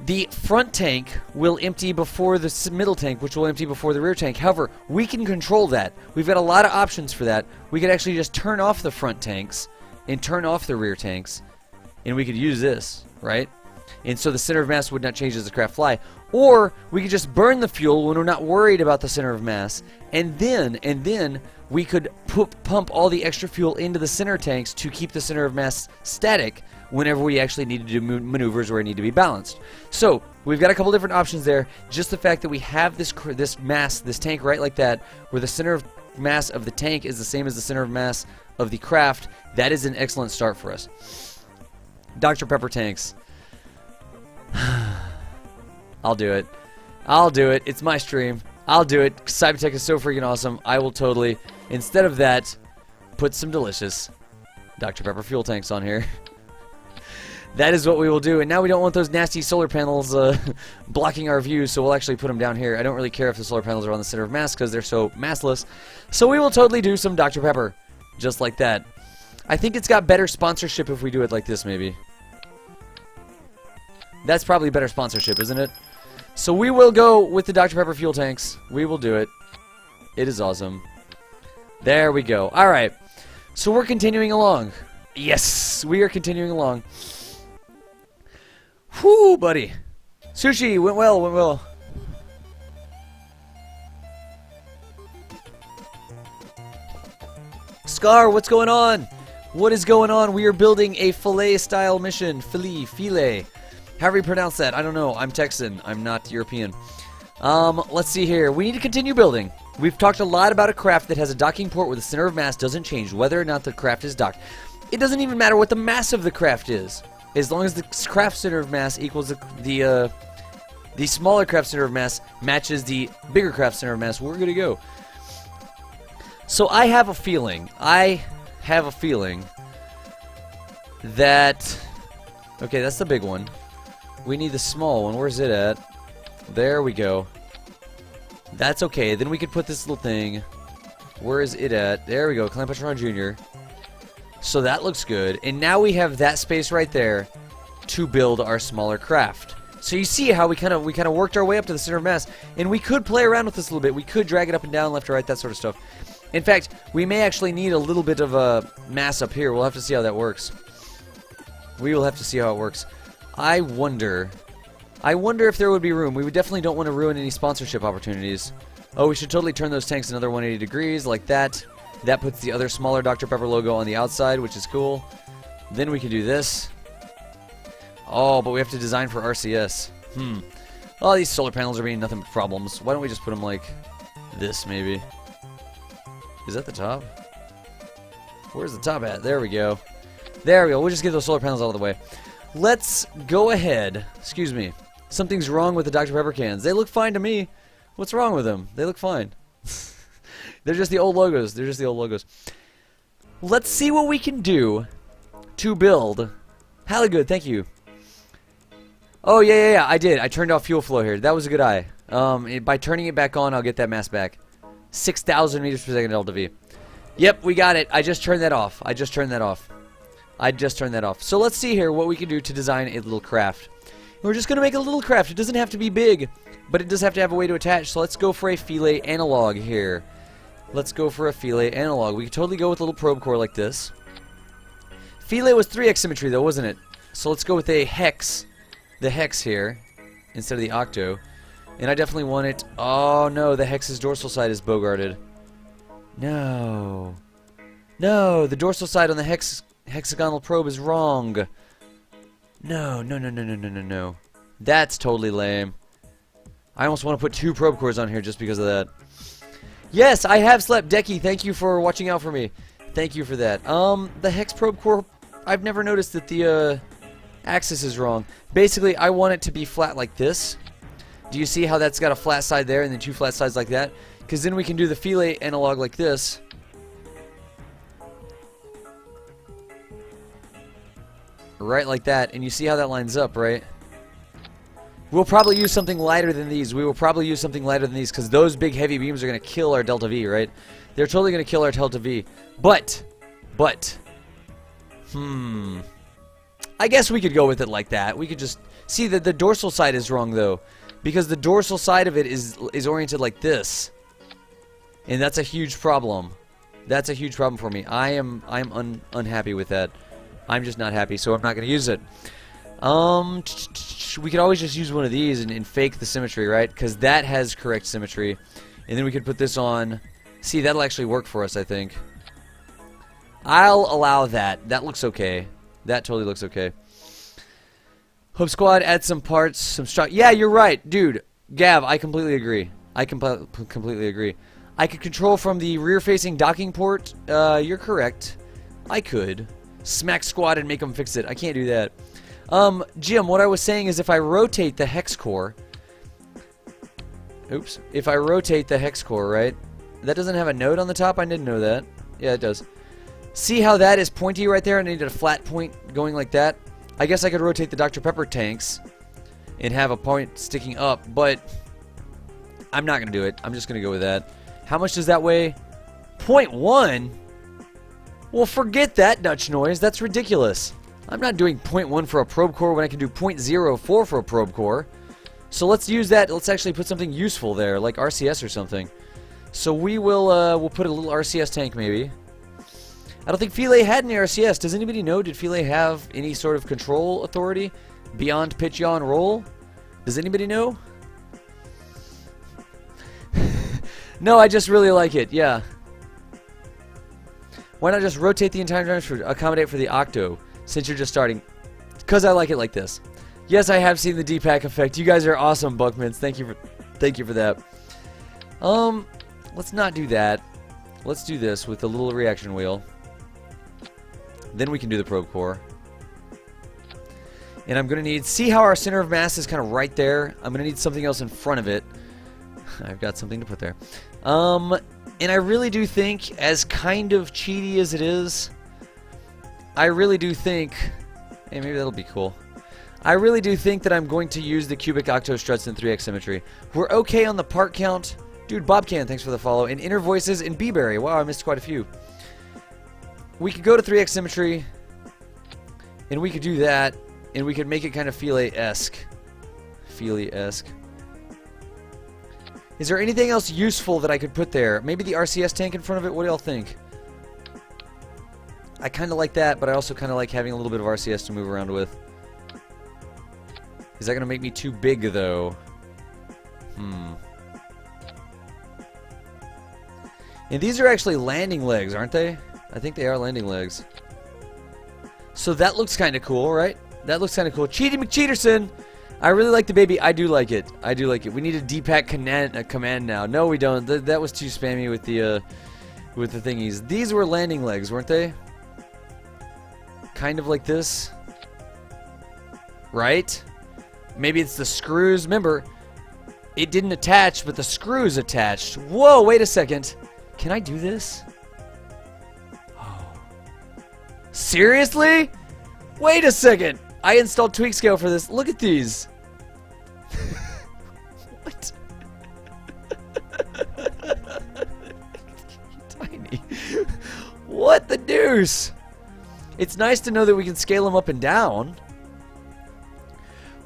The front tank will empty before the middle tank, which will empty before the rear tank. However, we can control that. We've got a lot of options for that. We could actually just turn off the front tanks and turn off the rear tanks, and we could use this, right? And so the center of mass would not change as the craft fly. Or we could just burn the fuel when we're not worried about the center of mass, and then we could pump all the extra fuel into the center tanks to keep the center of mass static whenever we actually need to do maneuvers where it need to be balanced. So we've got a couple different options there. Just the fact that we have this tank right like that, where the center of mass of the tank is the same as the center of mass of the craft, that is an excellent start for us. Dr. Pepper tanks. I'll do it. I'll do it. It's my stream. I'll do it. Cybertech is so freaking awesome. I will totally, instead of that, put some delicious Dr. Pepper fuel tanks on here. That is what we will do. And now we don't want those nasty solar panels blocking our view, so we'll actually put them down here. I don't really care if the solar panels are on the center of mass because they're so massless. So we will totally do some Dr. Pepper, just like that. I think it's got better sponsorship if we do it like this, maybe. That's probably better sponsorship, isn't it? So we will go with the Dr. Pepper fuel tanks. We will do it. It is awesome. There we go. All right. So we're continuing along. Yes, we are continuing along. Whoo, buddy. Sushi, went well, went well. Scar, what's going on? What is going on? We are building a filet-style mission. Filet. However you pronounce that, I don't know. I'm Texan. I'm not European. Let's see here. We need to continue building. We've talked a lot about a craft that has a docking port where the center of mass doesn't change whether or not the craft is docked. It doesn't even matter what the mass of the craft is. As long as the craft center of mass equals the smaller craft center of mass matches the bigger craft center of mass, we're going to go. So I have a feeling that... Okay, that's the big one. We need the small one. Where's it at? There we go. That's okay. Then we could put this little thing. Where is it at? There we go. Clampetron Jr. So that looks good. And now we have that space right there to build our smaller craft. So you see how we kind of worked our way up to the center of mass. And we could play around with this a little bit. We could drag it up and down, left or right, that sort of stuff. In fact, we may actually need a little bit of a mass up here. We'll have to see how that works. We will have to see how it works. I wonder if there would be room. We definitely don't want to ruin any sponsorship opportunities. Oh, we should totally turn those tanks another 180 degrees like that. That puts the other smaller Dr. Pepper logo on the outside, which is cool. Then we can do this. Oh, but we have to design for RCS. Oh, these solar panels are being nothing but problems. Why don't we just put them like this, maybe? Is that the top? Where's the top at? There we go. There we go. We'll just get those solar panels out of the way. Let's go ahead. Excuse me. Something's wrong with the Dr. Pepper cans. They look fine to me. What's wrong with them? They look fine. They're just the old logos. They're just the old logos. Let's see what we can do to build. Halligood, thank you. Oh, yeah. I did. I turned off fuel flow here. That was a good eye. By turning it back on, I'll get that mass back. 6,000 meters per second delta V. Yep, we got it. I just turned that off. So let's see here what we can do to design a little craft. We're just going to make a little craft. It doesn't have to be big, but it does have to have a way to attach. So let's go for a filet analog here. Let's go for a filet analog. We could totally go with a little probe core like this. Filet was 3x symmetry though, wasn't it? So let's go with a hex. The hex here instead of the octo. And I definitely want it. Oh no, the hex's dorsal side is bogarted. No. No, the dorsal side on the hexagonal probe is wrong. No, no, no, no, no, no, no, no. That's totally lame. I almost want to put 2 probe cores on here just because of that. Yes, I have slept. Decky, thank you for watching out for me. Thank you for that. The hex probe core, I've never noticed that the axis is wrong. Basically, I want it to be flat like this. Do you see how that's got a flat side there and then 2 flat sides like that? Because then we can do the Philae analog like this. Right like that, and you see how that lines up, right? We'll probably use something lighter than these. We will probably use something lighter than these because those big heavy beams are going to kill our delta V, right? They're totally going to kill our delta V. But, I guess we could go with it like that. We could just see that the dorsal side is wrong though, because the dorsal side of it is oriented like this, and that's a huge problem. That's a huge problem for me. I'm unhappy with that. I'm just not happy, so I'm not going to use it. We could always just use one of these and fake the symmetry, right? Because that has correct symmetry. And then we could put this on. See, that'll actually work for us, I think. I'll allow that. That looks okay. That totally looks okay. Hope Squad, add some parts, some stock. Yeah, you're right, dude. Gav, I completely agree. I completely agree. I could control from the rear-facing docking port. You're correct. I could. Smack Squad and make them fix it. I can't do that. Jim, what I was saying is if I rotate the hex core... Oops. If I rotate the hex core, right? That doesn't have a node on the top? I didn't know that. Yeah, it does. See how that is pointy right there? I needed a flat point going like that. I guess I could rotate the Dr. Pepper tanks and have a point sticking up, but I'm not going to do it. I'm just going to go with that. How much does that weigh? 0.1? Well, forget that Dutch noise. That's ridiculous. I'm not doing 0.1 for a probe core when I can do 0.04 for a probe core. So let's use that. Let's actually put something useful there, like RCS or something. So we will we'll put a little RCS tank maybe. I don't think Philae had any RCS. Does anybody know? Did Philae have any sort of control authority beyond pitch, yaw, and roll? Does anybody know? No, I just really like it. Yeah. Why not just rotate the entire time to accommodate for the octo since you're just starting? Because I like it like this. Yes, I have seen the D-Pack effect. You guys are awesome, Buckmans. Thank you for that. Let's not do that. Let's do this with a little reaction wheel. Then we can do the probe core. And I'm going to need... See how our center of mass is kind of right there? I'm going to need something else in front of it. I've got something to put there. And I really do think, as kind of cheaty as it is, I really do think... Hey, maybe that'll be cool. I really do think that I'm going to use the cubic octo struts in 3x symmetry. We're okay on the part count. Dude, Bobcan, thanks for the follow. And inner voices and B-Berry. Wow, I missed quite a few. We could go to 3x symmetry, and we could do that, and we could make it kind of Philae-esque. Philae-esque. Is there anything else useful that I could put there? Maybe the RCS tank in front of it? What do y'all think? I kind of like that, but I also kind of like having a little bit of RCS to move around with. Is that going to make me too big, though? And these are actually landing legs, aren't they? I think they are landing legs. So that looks kind of cool, right? That looks kind of cool. Cheaty McCheaterson! I really like the baby. I do like it. I do like it. We need a D-Pack command now. No, we don't. That was too spammy with the thingies. These were landing legs, weren't they? Kind of like this. Right? Maybe it's the screws. Remember, it didn't attach, but the screws attached. Whoa, wait a second. Can I do this? Oh. Seriously? Wait a second. I installed Tweak Scale for this. Look at these. What? Tiny. What the deuce? It's nice to know that we can scale them up and down.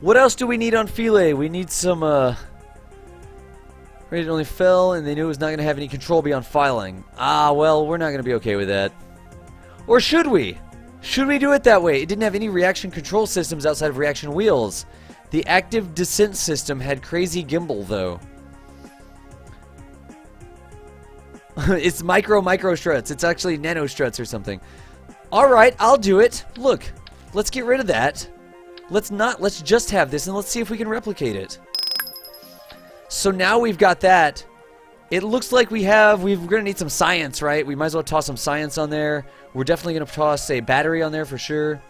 What else do we need on Philae? We need some, It only fell, and they knew it was not going to have any control beyond filing. Ah, well, we're not going to be okay with that. Or should we? Should we do it that way? It didn't have any reaction control systems outside of reaction wheels. The active descent system had crazy gimbal, though. It's micro struts. It's actually nano struts or something. Alright, I'll do it. Look, let's get rid of that. Let's just have this and let's see if we can replicate it. So now we've got that. It looks like we're gonna need some science, right? We might as well toss some science on there. We're definitely gonna toss a battery on there for sure.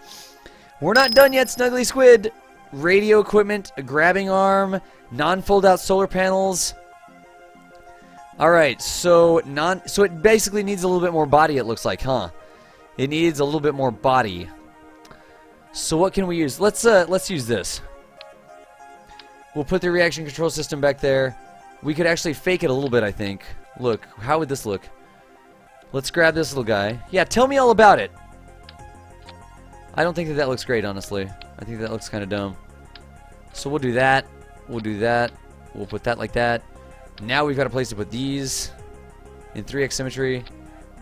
We're not done yet, Snuggly Squid. Radio equipment, a grabbing arm, non-fold out solar panels. Alright, so it basically needs a little bit more body, it looks like, huh? It needs a little bit more body. So what can we use? Let's use this. We'll put the reaction control system back there. We could actually fake it a little bit, I think. Look, how would this look? Let's grab this little guy. Yeah, tell me all about it. I don't think that looks great, honestly. I think that looks kind of dumb. So we'll do that. We'll do that. We'll put that like that. Now we've got a place to put these in 3x symmetry,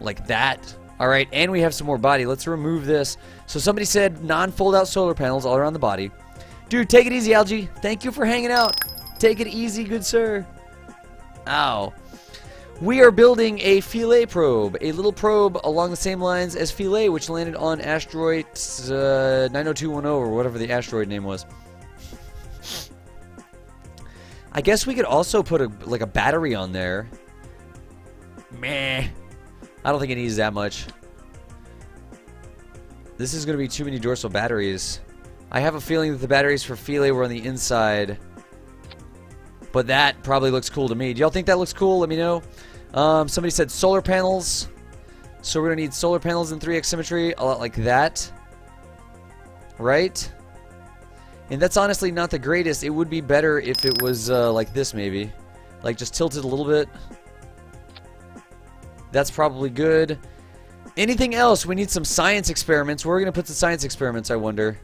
like that. Alright, and we have some more body. Let's remove this. So somebody said non-fold out solar panels all around the body. Dude, take it easy, Algae. Thank you for hanging out. Take it easy, good sir. Ow. We are building a Philae probe. A little probe along the same lines as Philae, which landed on Asteroid 90210, or whatever the asteroid name was. I guess we could also put a battery on there. Meh. I don't think it needs that much. This is going to be too many dorsal batteries. I have a feeling that the batteries for Philae were on the inside. But that probably looks cool to me. Do y'all think that looks cool? Let me know. Somebody said solar panels. So we're going to need solar panels in 3x symmetry. A lot like that. Right? And that's honestly not the greatest. It would be better if it was like this maybe. Like just tilted a little bit. That's probably good. Anything else? We need some science experiments. Where are we going to put the science experiments, I wonder?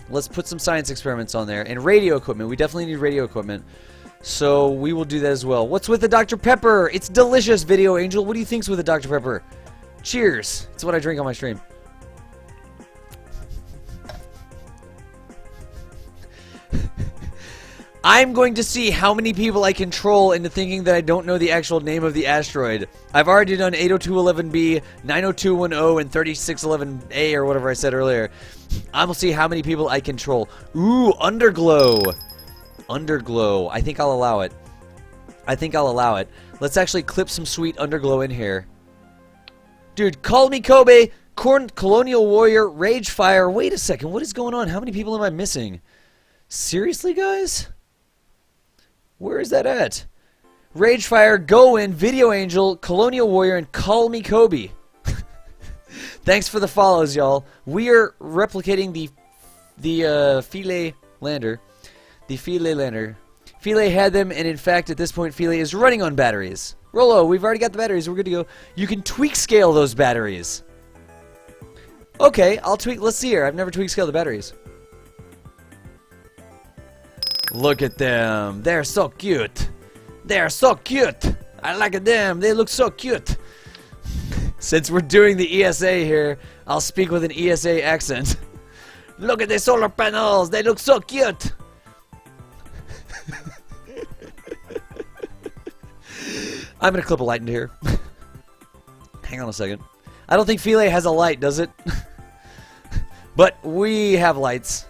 Let's put some science experiments on there. And radio equipment. We definitely need radio equipment. So we will do that as well. What's with the Dr. Pepper? It's delicious, Video Angel. What do you think's with the Dr. Pepper? Cheers. It's what I drink on my stream. I'm going to see how many people I can troll into thinking that I don't know the actual name of the asteroid. I've already done 802.11b, 902.10, and 3611a, or whatever I said earlier. I'm going to see how many people I can troll. Ooh, Underglow. Underglow. I think I'll allow it. I think I'll allow it. Let's actually clip some sweet Underglow in here. Dude, call me Kobe, Colonial Warrior, Ragefire. Wait a second, what is going on? How many people am I missing? Seriously, guys? Where is that at? Ragefire, Go In, Video Angel, Colonial Warrior, and Call Me Kobe. Thanks for the follows, y'all. We are replicating the Philae lander. The Philae lander. Philae had them, and in fact, at this point, Philae is running on batteries. Rolo, we've already got the batteries. We're good to go. You can tweak scale those batteries. Okay, I'll tweak. Let's see here. I've never tweak scaled the batteries. Look at them. They're so cute. They're so cute. I like them. They look so cute. Since we're doing the ESA here, I'll speak with an ESA accent. Look at the solar panels. They look so cute. I'm going to clip a light into here. Hang on a second. I don't think Philae has a light, does it? But we have lights.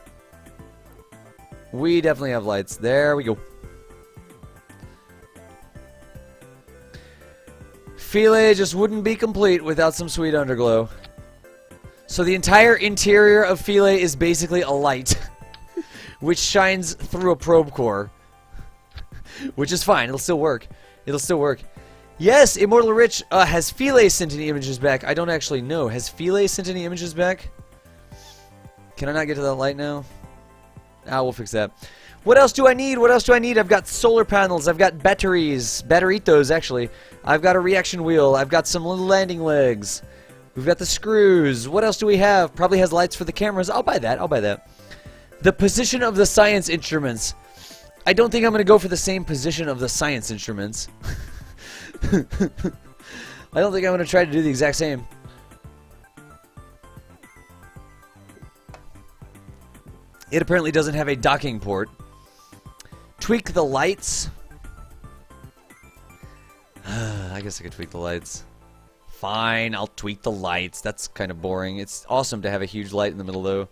We definitely have lights. There we go. Philae just wouldn't be complete without some sweet underglow. So the entire interior of Philae is basically a light, which shines through a probe core. Which is fine. It'll still work. It'll still work. Yes, Immortal Rich, has Philae sent any images back? I don't actually know. Has Philae sent any images back? Can I not get to that light now? Ah, we'll fix that. What else do I need? What else do I need? I've got solar panels. I've got batteries. Batteritos, actually. I've got a reaction wheel. I've got some little landing legs. We've got the screws. What else do we have? Probably has lights for the cameras. I'll buy that. I'll buy that. The position of the science instruments. I don't think I'm going to go for the same position of the science instruments. I don't think I'm going to try to do the exact same. It apparently doesn't have a docking port. Tweak the lights. I guess I could tweak the lights. Fine, I'll tweak the lights. That's kind of boring. It's awesome to have a huge light in the middle, though.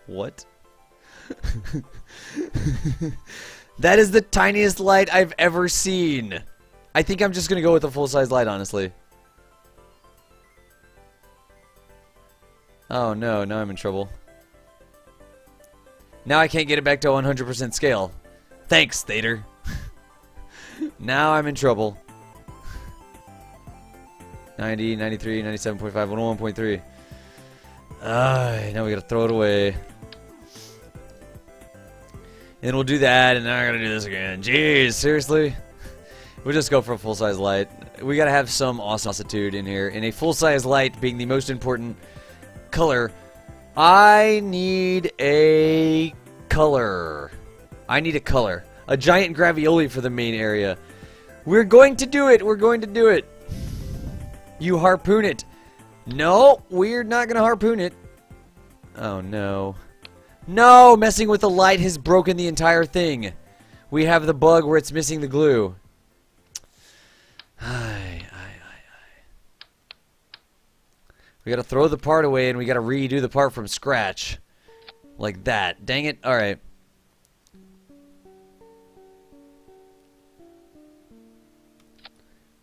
What? That is the tiniest light I've ever seen. I think I'm just going to go with a full-size light, honestly. Oh, no. Now I'm in trouble. Now I can't get it back to 100% scale. Thanks, Thader. Now I'm in trouble. 90, 93, 97.5, 101.3. Now we gotta throw it away. And then we'll do that, and now I gotta do this again. Jeez, seriously? We'll just go for a full-size light. We gotta have some awesomeitude in here. And a full-size light being the most important color. I need a color. I need a color. A giant gravioli for the main area. We're going to do it. We're going to do it. You harpoon it. No, we're not going to harpoon it. Oh, no. No, messing with the light has broken the entire thing. We have the bug where it's missing the glue. We got to throw the part away and we got to redo the part from scratch. Like that. Dang it. All right.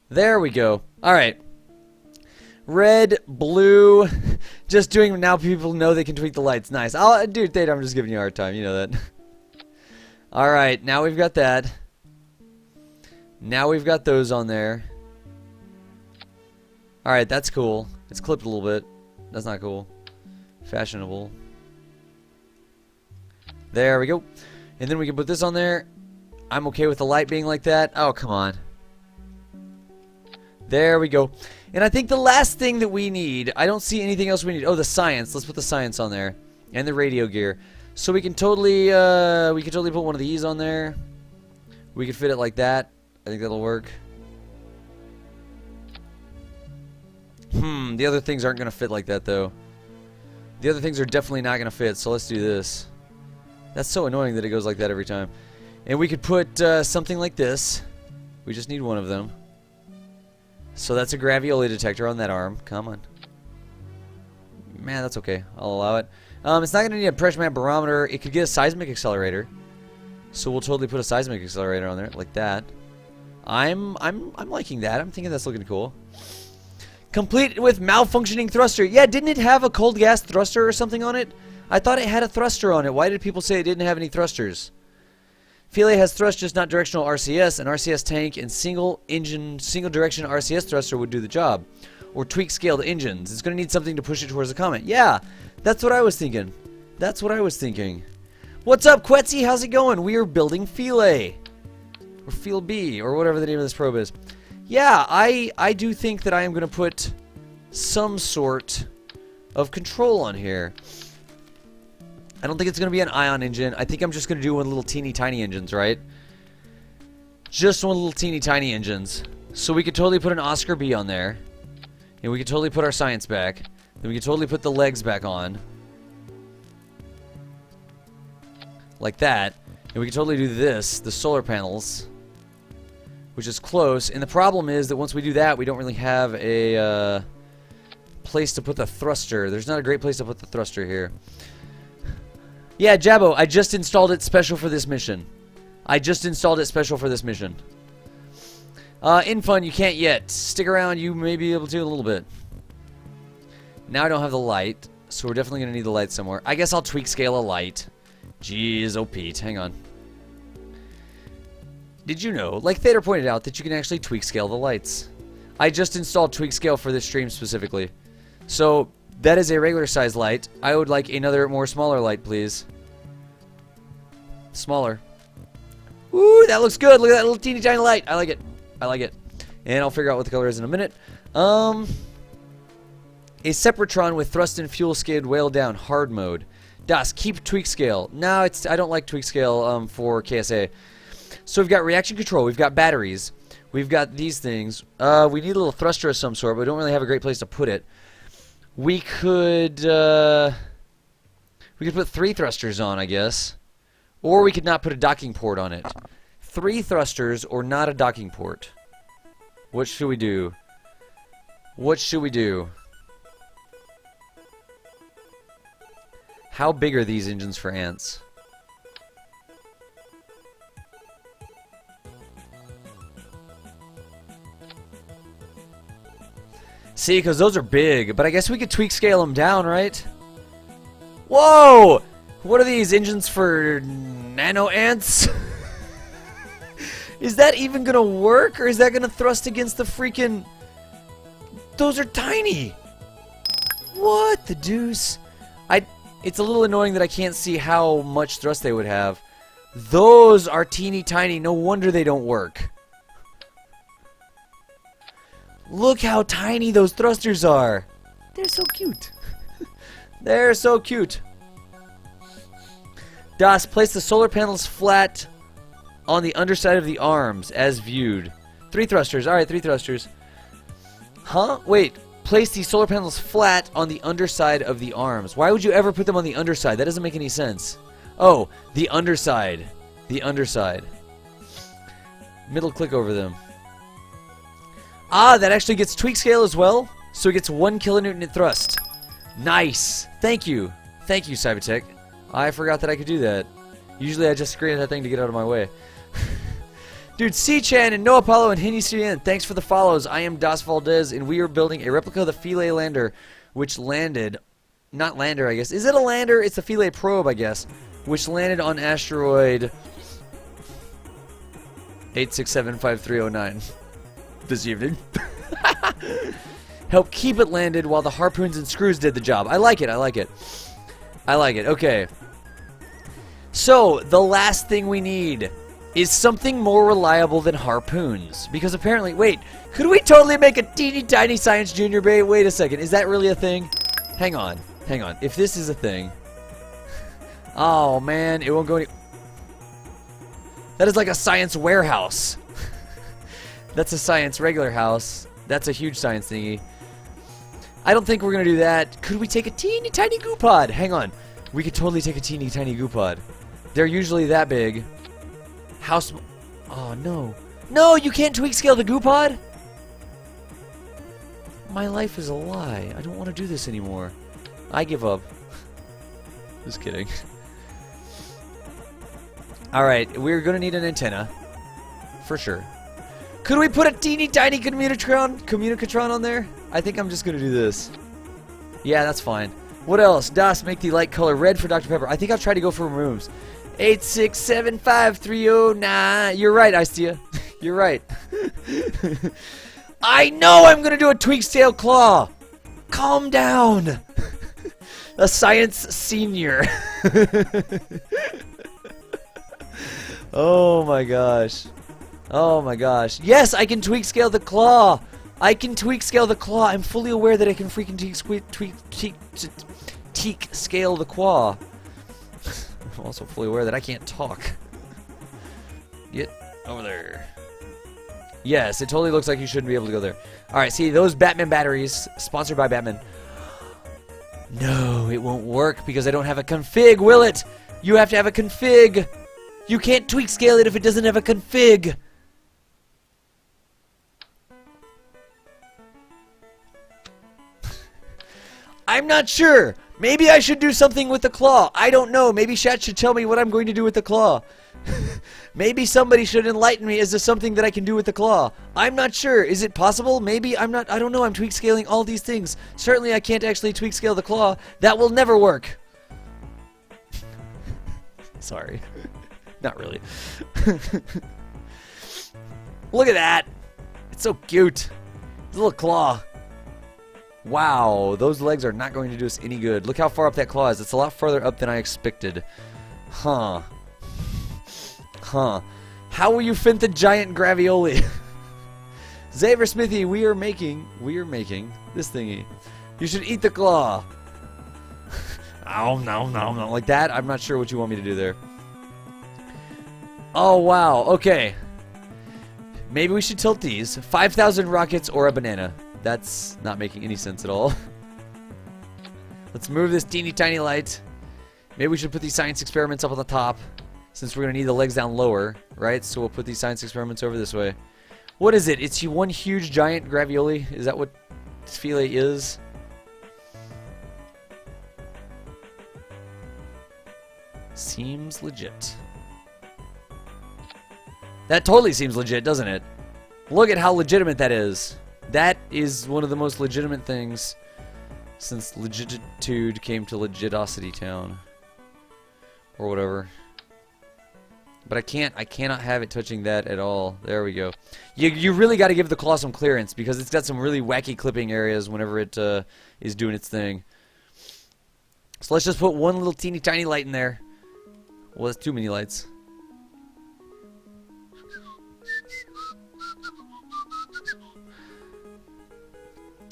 There we go. All right. Red, blue. Just doing now people know they can tweak the lights. Nice. Dude, Theta, I'm just giving you a hard time. You know that. All right. Now we've got that. Now we've got those on there. All right. That's cool. It's clipped a little bit. That's not cool. Fashionable. There we go. And then we can put this on there. I'm okay with the light being like that. Oh, come on. There we go. And I think the last thing that we need, I don't see anything else we need. Oh, the science. Let's put the science on there. And the radio gear. So we can totally put one of these on there. We could fit it like that. I think that'll work. The other things aren't going to fit like that, though. The other things are definitely not going to fit, so let's do this. That's so annoying that it goes like that every time. And we could put something like this. We just need one of them. So that's a gravioli detector on that arm. Come on. Man, that's okay. I'll allow it. It's not going to need a pressure map barometer. It could get a seismic accelerator. So we'll totally put a seismic accelerator on there, like that. I'm liking that. I'm thinking that's looking cool. Complete with malfunctioning thruster. Yeah, didn't it have a cold gas thruster or something on it? I thought it had a thruster on it. Why did people say it didn't have any thrusters? Philae has thrust, just not directional RCS. An RCS tank and single direction RCS thruster would do the job. Or tweak scale the engines. It's going to need something to push it towards the comet. Yeah, that's what I was thinking. That's what I was thinking. What's up, Quetzy? How's it going? We are building Philae. Or Phil B, or whatever the name of this probe is. Yeah, I do think that I am going to put some sort of control on here. I don't think it's going to be an ion engine. I think I'm just going to do one little teeny tiny engines, right? Just one little teeny tiny engines. So we could totally put an Oscar B on there. And we could totally put our science back. Then we could totally put the legs back on. Like that. And we could totally do this, the solar panels. Which is close. And the problem is that once we do that, we don't really have a place to put the thruster. There's not a great place to put the thruster here. Yeah, Jabbo, I just installed it special for this mission. In fun, you can't yet. Stick around, you may be able to a little bit. Now I don't have the light, so we're definitely going to need the light somewhere. I guess I'll tweak scale a light. Jeez, oh Pete, hang on. Did you know, like Thader pointed out, that you can actually tweak scale the lights? I just installed tweak scale for this stream specifically. So, that is a regular size light. I would like another more smaller light, please. Smaller. Ooh, that looks good. Look at that little teeny tiny light. I like it. I like it. And I'll figure out what the color is in a minute. A Sepratron with thrust and fuel skid whale down. Hard mode. Das, keep tweak scale. No, I don't like tweak scale for KSA. So we've got reaction control. We've got batteries. We've got these things. We need a little thruster of some sort, but we don't really have a great place to put it. We could put 3 thrusters on, I guess. Or we could not put a docking port on it. 3 thrusters or not a docking port. What should we do? What should we do? How big are these engines for ants? See, because those are big, but I guess we could tweak scale them down, right? Whoa! What are these engines for nano ants? Is that even gonna work, or is that gonna thrust against the freaking... Those are tiny! What the deuce? It's a little annoying that I can't see how much thrust they would have. Those are teeny tiny, no wonder they don't work. Look how tiny those thrusters are. They're so cute. They're so cute. Das, place the solar panels flat on the underside of the arms as viewed. 3 thrusters. Alright, 3 thrusters. Huh? Wait. Place the solar panels flat on the underside of the arms. Why would you ever put them on the underside? That doesn't make any sense. Oh, the underside. The underside. Middle click over them. Ah, that actually gets tweak scale as well. So it gets 1 kilonewton in thrust. Nice. Thank you. Thank you, Cybertech. I forgot that I could do that. Usually I just screen that thing to get out of my way. Dude, C-Chan and No Apollo and Henny CN, thanks for the follows. I am Das Valdez, and we are building a replica of the Philae lander, which landed... Not lander, I guess. Is it a lander? It's a Philae probe, I guess. Which landed on Asteroid 8675309 this evening. Help keep it landed while the harpoons and screws did the job. I like it, I like it. I like it, okay. So, the last thing we need is something more reliable than harpoons. Because apparently, wait, could we totally make a teeny tiny Science Junior Bay? Wait a second, is that really a thing? Hang on, hang on. If this is a thing... Oh man, it won't go any... That is like a science warehouse. That's a science regular house. That's a huge science thingy. I don't think we're gonna do that. Could we take a teeny tiny goo pod? Hang on. We could totally take a teeny tiny goo pod. They're usually that big. How small? Oh no. No, you can't tweak scale the goo pod? My life is a lie. I don't want to do this anymore. I give up. Just kidding. Alright, we're gonna need an antenna. For sure. Could we put a teeny tiny communicatron on there? I think I'm just gonna do this. Yeah, that's fine. What else? Das, make the light color red for Dr. Pepper. I think I'll try to go for rooms. 8675309. You're right, Istia. You're right. I know I'm gonna do a tweak scale claw. Calm down. A science senior. Oh my gosh. Oh my gosh. Yes, I can tweak scale the claw. I can tweak scale the claw. I'm fully aware that I can freaking tweak scale the claw. I'm also fully aware that I can't talk. Get over there. Yes, it totally looks like you shouldn't be able to go there. Alright, see, those Batman batteries, sponsored by Batman. No, it won't work because I don't have a config, will it? You have to have a config. You can't tweak scale it if it doesn't have a config. I'm not sure. Maybe I should do something with the claw. I don't know. Maybe chat should tell me what I'm going to do with the claw. Maybe somebody should enlighten me as to something that I can do with the claw. I'm not sure. Is it possible? Maybe I'm not. I don't know. I'm tweak scaling all these things. Certainly I can't actually tweak scale the claw. That will never work. Sorry. Not really. Look at that. It's so cute. It's a little claw. Wow, those legs are not going to do us any good. Look how far up that claw is. It's a lot further up than I expected. Huh. Huh. How will you fit the giant gravioli? Xavier Smithy, we are making this thingy. You should eat the claw. Oh, no, like that? I'm not sure what you want me to do there. Oh, wow. Okay. Maybe we should tilt these. 5,000 rockets or a banana. That's not making any sense at all. Let's move this teeny tiny light. Maybe we should put these science experiments up on the top. since we're going to need the legs down lower, right? So we'll put these science experiments over this way. What is it? It's one huge giant gravioli? Is that what Philae is? Seems legit. That totally seems legit, doesn't it? Look at how legitimate that is. That is one of the most legitimate things since Legitude came to Legitosity Town. Or whatever. But I cannot have it touching that at all. There we go. You really got to give the claw some clearance because it's got some really wacky clipping areas whenever it is doing its thing. So let's just put one little teeny tiny light in there. Well, that's too many lights.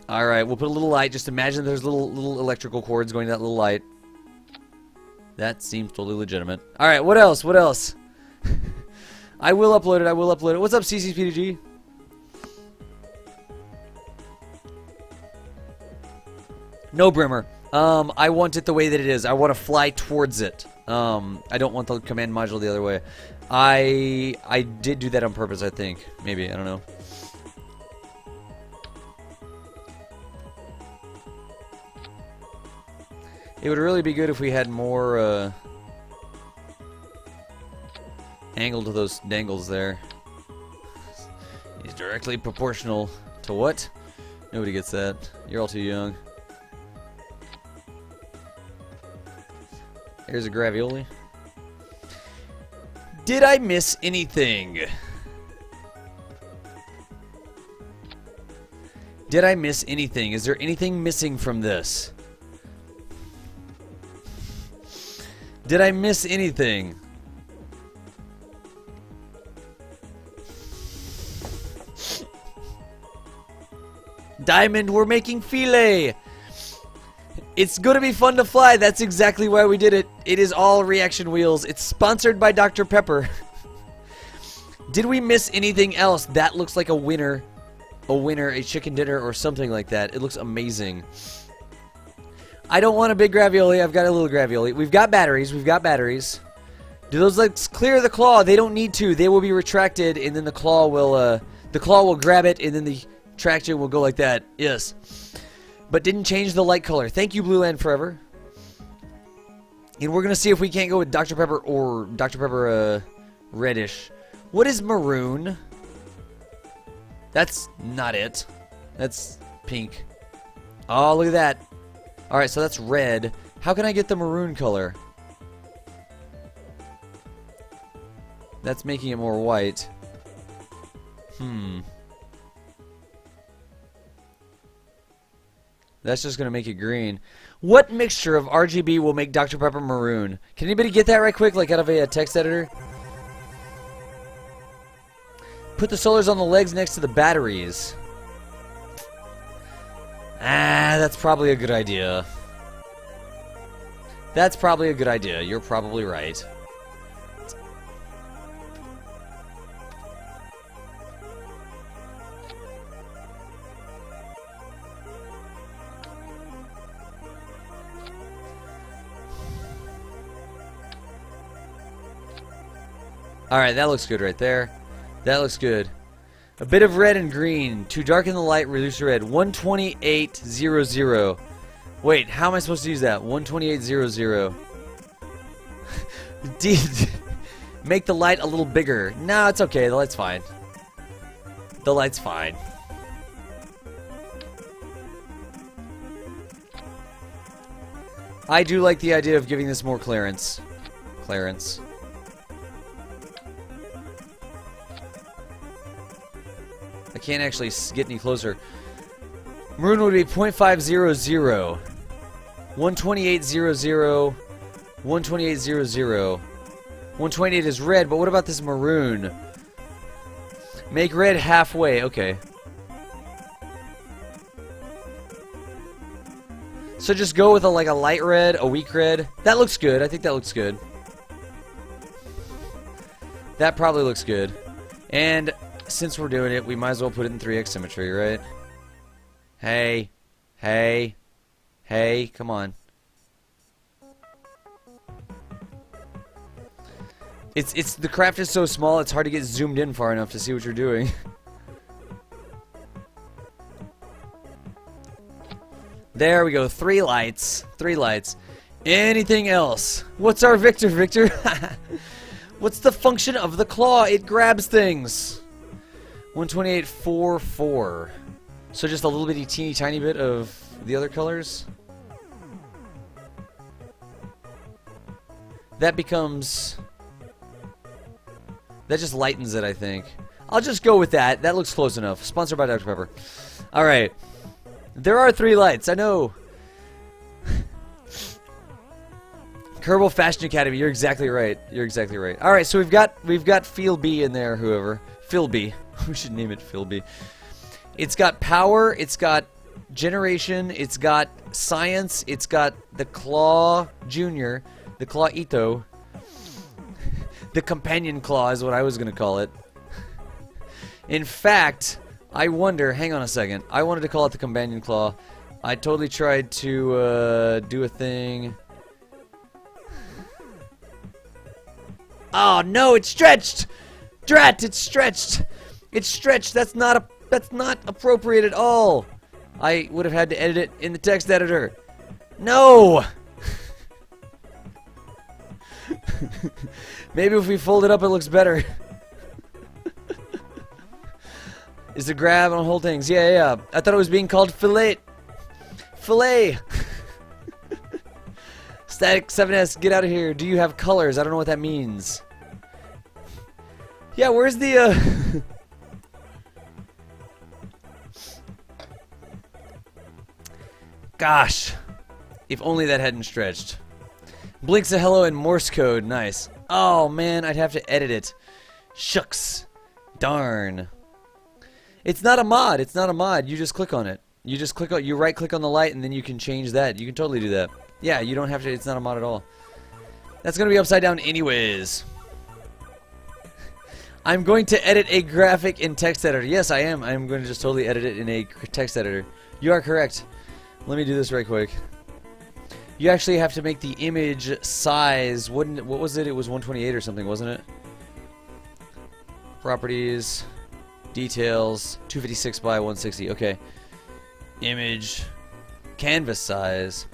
Alright, we'll put a little light. Just imagine there's little electrical cords going to that little light. That seems totally legitimate. Alright, what else? What else? I will upload it. I will upload it. What's up, CCPDG? No Brimmer. I want it the way that it is. I want to fly towards it. I don't want the command module the other way. I did do that on purpose, I think. Maybe. I don't know. It would really be good if we had more angle to those dangles there. He's directly proportional to what? Nobody gets that. You're all too young. Here's a gravioli. Did I miss anything? Did I miss anything? Is there anything missing from this? Did I miss anything? Diamond, we're making Philae! It's gonna be fun to fly. That's exactly why we did it. It is all reaction wheels. It's sponsored by Dr. Pepper. Did we miss anything else? That looks like a winner. A chicken dinner or something like that. It looks amazing. I don't want a big gravioli. I've got a little gravioli. We've got batteries. We've got batteries. Do those legs clear the claw? They don't need to. They will be retracted, and then the claw will grab it, and then the traction will go like that. Yes. But didn't change the light color. Thank you, Blue Land Forever. And we're gonna see if we can't go with Dr. Pepper or Dr. Pepper reddish. What is maroon? That's not it. That's pink. Oh, look at that. Alright, so that's red. How can I get the maroon color? That's making it more white. That's just going to make it green. What mixture of RGB will make Dr. Pepper maroon? Can anybody get that right quick, like out of a text editor? Put the solars on the legs next to the batteries. That's probably a good idea. That's probably a good idea. You're probably right. Alright, that looks good right there. That looks good. A bit of red and green. To darken the light, reduce the red. 12800. Wait, how am I supposed to use that? 12800. Make the light a little bigger. No, it's okay. The light's fine. The light's fine. I do like the idea of giving this more clearance. Clearance. I can't actually get any closer. Maroon would be 0.500. 12800. 12800. 128 is red, but what about this maroon? Make red halfway. Okay. So just go with a light red, a weak red. That looks good. I think that looks good. That probably looks good. And since we're doing it, we might as well put it in 3x symmetry, right? Hey. Hey. Hey, come on. It's the craft is so small it's hard to get zoomed in far enough to see what you're doing. There we go. 3 lights. 3 lights. Anything else? What's our Victor? What's the function of the claw? It grabs things. 128.44. So just a little bitty teeny tiny bit of the other colors. That becomes... That just lightens it, I think. I'll just go with that. That looks close enough. Sponsored by Dr. Pepper. Alright. There are 3 lights. I know. Kerbal Fashion Academy. You're exactly right. You're exactly right. Alright, so we've got Phil B in there, whoever. Phil B. We should name it Phil B. It's got power. It's got generation. It's got science. It's got the Claw Junior. The Claw Ito. The companion claw is what I was going to call it. In fact, I wonder, hang on a second. I wanted to call it the companion claw. I totally tried to do a thing. Oh no, it's stretched! Drat, it's stretched! It's stretched, that's not appropriate at all. I would have had to edit it in the text editor. No! Maybe if we fold it up it looks better. Is the grab on whole things? Yeah. I thought it was being called fillet. Fillet. Static 7S, get out of here. Do you have colors? I don't know what that means. Yeah, where's the Gosh. If only that hadn't stretched. Blinks a hello in Morse code. Nice. Oh, man, I'd have to edit it. Shucks. Darn. It's not a mod. It's not a mod. You just click on it. You just click on, you right click on the light and then you can change that. You can totally do that. Yeah, you don't have to, it's not a mod at all. That's going to be upside down anyways. I'm going to edit a graphic in text editor. Yes, I am. I'm going to just totally edit it in a text editor. You are correct. Let me do this right quick. You actually have to make the image size. What was it? It was 128 or something, wasn't it? Properties, details, 256 by 160. Okay. Image, canvas size,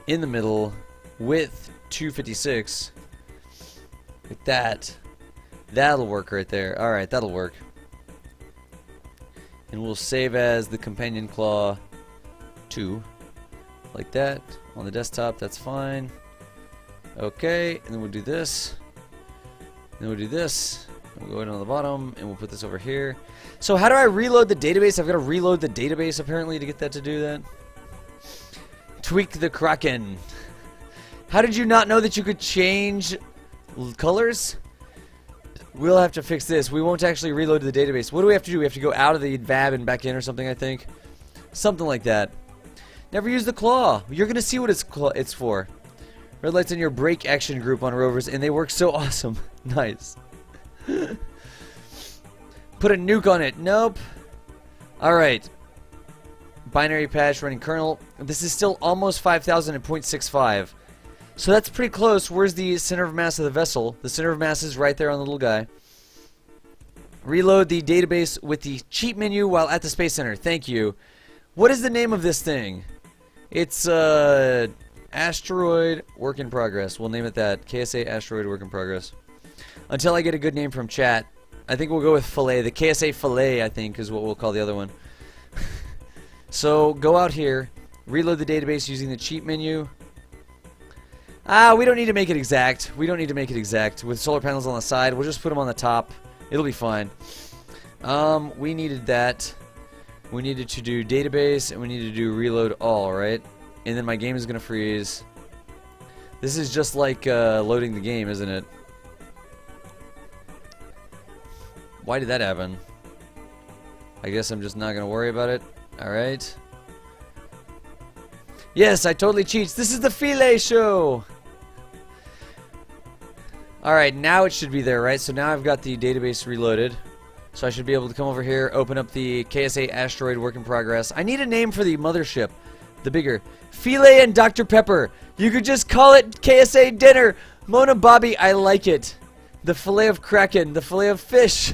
in the middle, width 256. Like that. That'll work right there. Alright, that'll work. And we'll save as the companion claw 2. Like that. On the desktop, that's fine. Okay, and then we'll do this. And then we'll do this. And we'll go ahead on the bottom, and we'll put this over here. So how do I reload the database? I've got to reload the database, apparently, to get that to do that. Tweak the Kraken. How did you not know that you could change colors? We'll have to fix this. We won't actually reload the database. What do we have to do? We have to go out of the VAB and back in or something, I think. Something like that. Never use the claw. You're going to see what it's for. Red lights in your break action group on rovers, and they work so awesome. Nice. Put a nuke on it. Nope. Alright. Binary patch running kernel. This is still almost 5,000 at 0.65. So that's pretty close. Where's the center of mass of the vessel? The center of mass is right there on the little guy. Reload the database with the cheat menu while at the Space Center. Thank you. What is the name of this thing? It's Asteroid Work in Progress. We'll name it that. KSA Asteroid Work in Progress. Until I get a good name from chat. I think we'll go with Fillet. The KSA Fillet, I think, is what we'll call the other one. So, go out here. Reload the database using the cheat menu. We don't need to make it exact. We don't need to make it exact. With solar panels on the side, we'll just put them on the top. It'll be fine. We needed that. We needed to do database, and we need to do reload all, right? And then my game is going to freeze. This is just like loading the game, isn't it? Why did that happen? I guess I'm just not going to worry about it. Alright. Yes, I totally cheats. This is the Filet Show! Alright, now it should be there, right? So now I've got the database reloaded. So I should be able to come over here, open up the KSA Asteroid Work in Progress. I need a name for the mothership. The bigger. Filet and Dr. Pepper. You could just call it KSA Dinner. Mona Bobby, I like it. The fillet of kraken, the fillet of fish.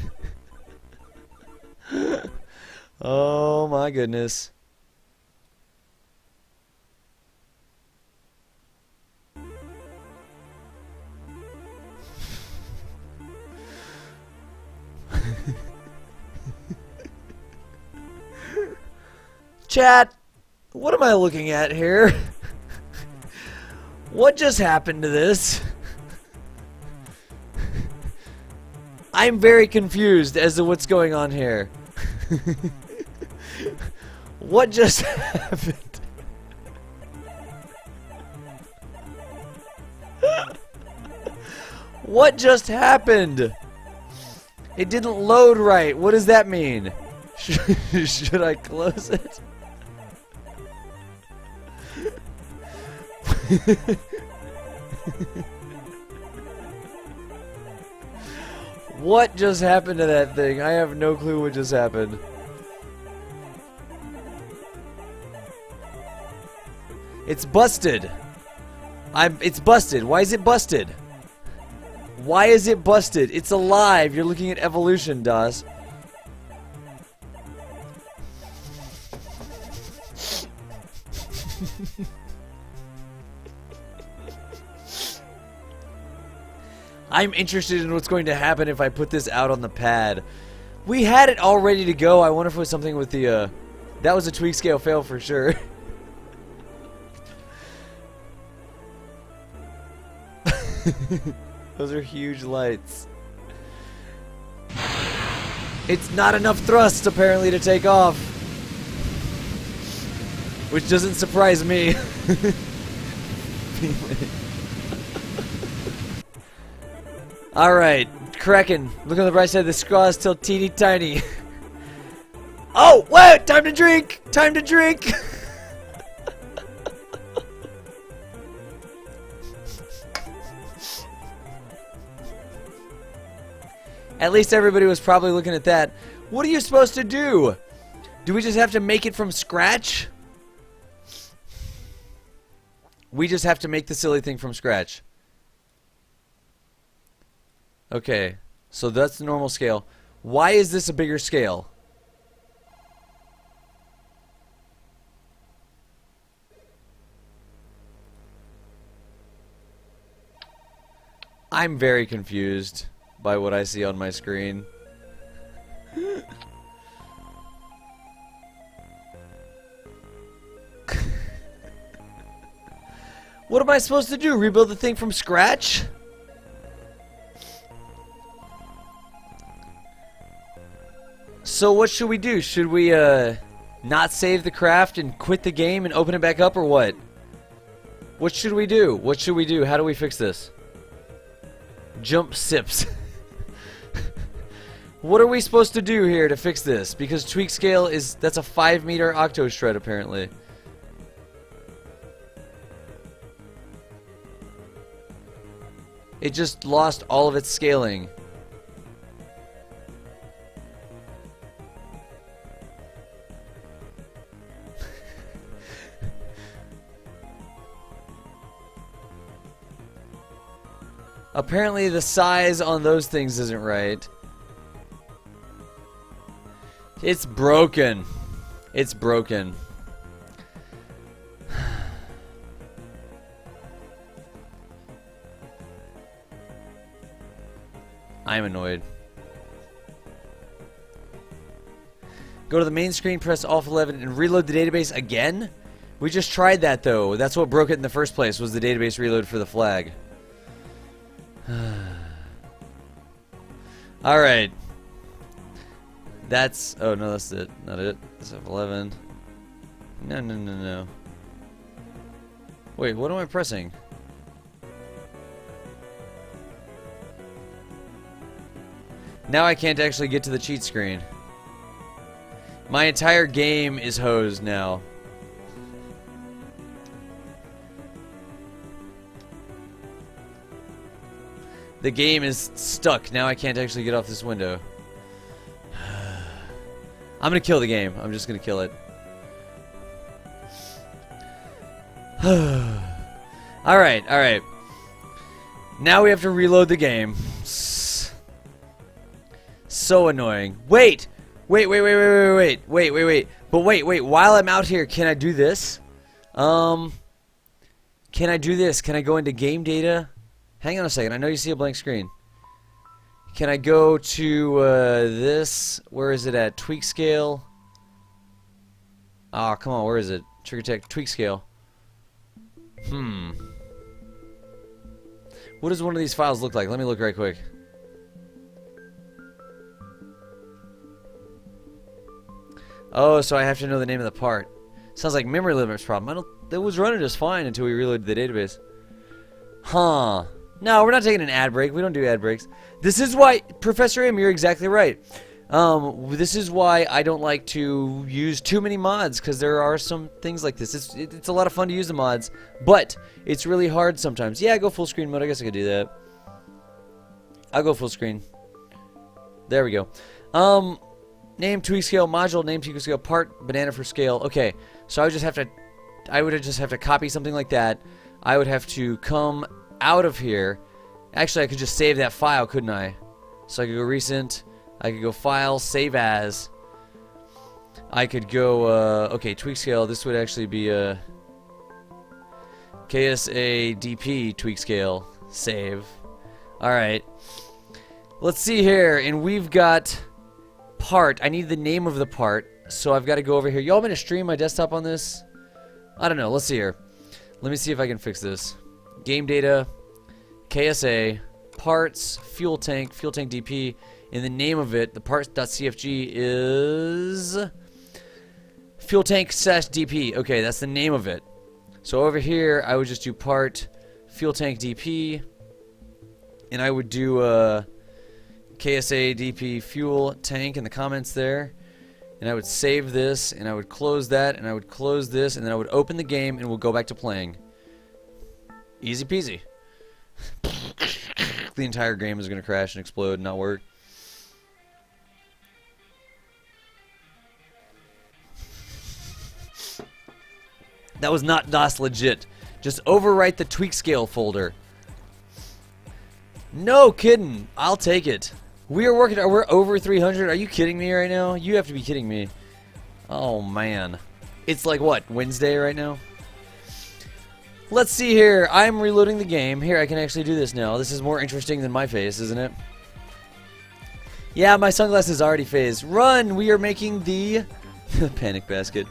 Oh my goodness. Chat, what am I looking at here? What just happened to this? I'm very confused as to what's going on here. What just happened? What just happened? It didn't load right. What does that mean? Should I close it? What just happened to that thing? I have no clue what just happened. It's busted. It's busted. Why is it busted? Why is it busted? It's alive. You're looking at evolution, DOS. I'm interested in what's going to happen if I put this out on the pad. We had it all ready to go. I wonder if it was something with the, that was a tweak scale fail for sure. Those are huge lights. It's not enough thrust, apparently, to take off. Which doesn't surprise me. Alright, Kraken. Look on the right side, the straw is still teeny tiny. Oh, wait! Time to drink! Time to drink! At least everybody was probably looking at that. What are you supposed to do? Do we just have to make it from scratch? We just have to make the silly thing from scratch. Okay, so that's the normal scale. Why is this a bigger scale? I'm very confused by what I see on my screen. What am I supposed to do? Rebuild the thing from scratch? So what should we do? Should we not save the craft and quit the game and open it back up, or what? What should we do? What should we do? How do we fix this? Jump sips. What are we supposed to do here to fix this? Because tweak scale is, that's a 5-meter octo shred apparently. It just lost all of its scaling. Apparently the size on those things isn't right. It's broken. It's broken. I'm annoyed. Go to the main screen, press Alt 11, and reload the database again? We just tried that, though. That's what broke it in the first place, was the database reload for the flag. Alright. That's... oh, no, that's it. Not it. That's F11. No, no, no, no. Wait, what am I pressing? Now I can't actually get to the cheat screen. My entire game is hosed now. The game is stuck. Now I can't actually get off this window. I'm gonna kill the game. I'm just gonna kill it. Alright, alright. Now we have to reload the game. so annoying. Wait. But wait. While I'm out here, can I do this? Can I do this? Can I go into game data? Hang on a second. I know you see a blank screen. Can I go to this? Where is it at? Tweak scale. Oh, come on. Where is it? Trigger tech. Tweak scale. What does one of these files look like? Let me look right quick. Oh, so I have to know the name of the part. Sounds like memory limits problem. It was running just fine until we reloaded the database. Huh. No, we're not taking an ad break. We don't do ad breaks. This is why, Professor M, you're exactly right. This is why I don't like to use too many mods, because there are some things like this. It's a lot of fun to use the mods, but it's really hard sometimes. Yeah, go full screen mode. I guess I could do that. I'll go full screen. There we go. Name, tweak scale, module, name, tweak scale, part, banana for scale. Okay, so I would just have to copy something like that. I would have to come out of here. Actually, I could just save that file, couldn't I? So I could go recent. I could go file, save as. I could go, okay, tweak scale. This would actually be a KSA DP tweak scale, save. Alright. Let's see here, and we've got part. I need the name of the part, so I've got to go over here. Y'all want me to stream my desktop on this? I don't know. Let's see here. Let me see if I can fix this. Game data, KSA, parts, fuel tank DP. In the name of it, the parts.cfg is fuel tank /DP. Okay, that's the name of it. So over here, I would just do part fuel tank DP, and I would do KSA DP fuel tank in the comments there, and I would save this, and I would close that, and I would close this, and then I would open the game, and we'll go back to playing. Easy peasy. The entire game is going to crash and explode and not work. That was not DOS legit. Just overwrite the tweak scale folder. No kidding. I'll take it. We're over 300. Are you kidding me right now? You have to be kidding me. Oh man. It's like what, Wednesday right now? Let's see here. I'm reloading the game. Here, I can actually do this now. This is more interesting than my face, isn't it? Yeah, my sunglasses already phased. Run! We are making the panic basket.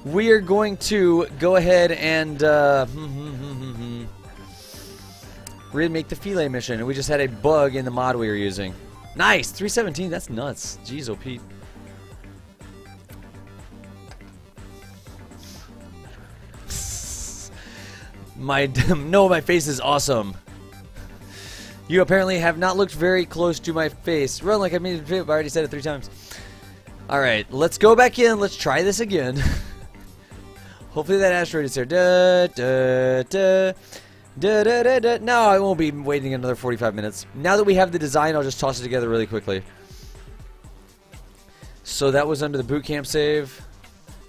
We are going to go ahead and remake the Filet mission, and we just had a bug in the mod we were using. Nice! 317, that's nuts. Jeez, oh Pete. My face is awesome. You apparently have not looked very close to my face. Run like I made it. I already said it 3 times. Alright, let's go back in. Let's try this again. Hopefully that asteroid is there. No, I won't be waiting another 45 minutes. Now that we have the design, I'll just toss it together really quickly. So that was under the boot camp save.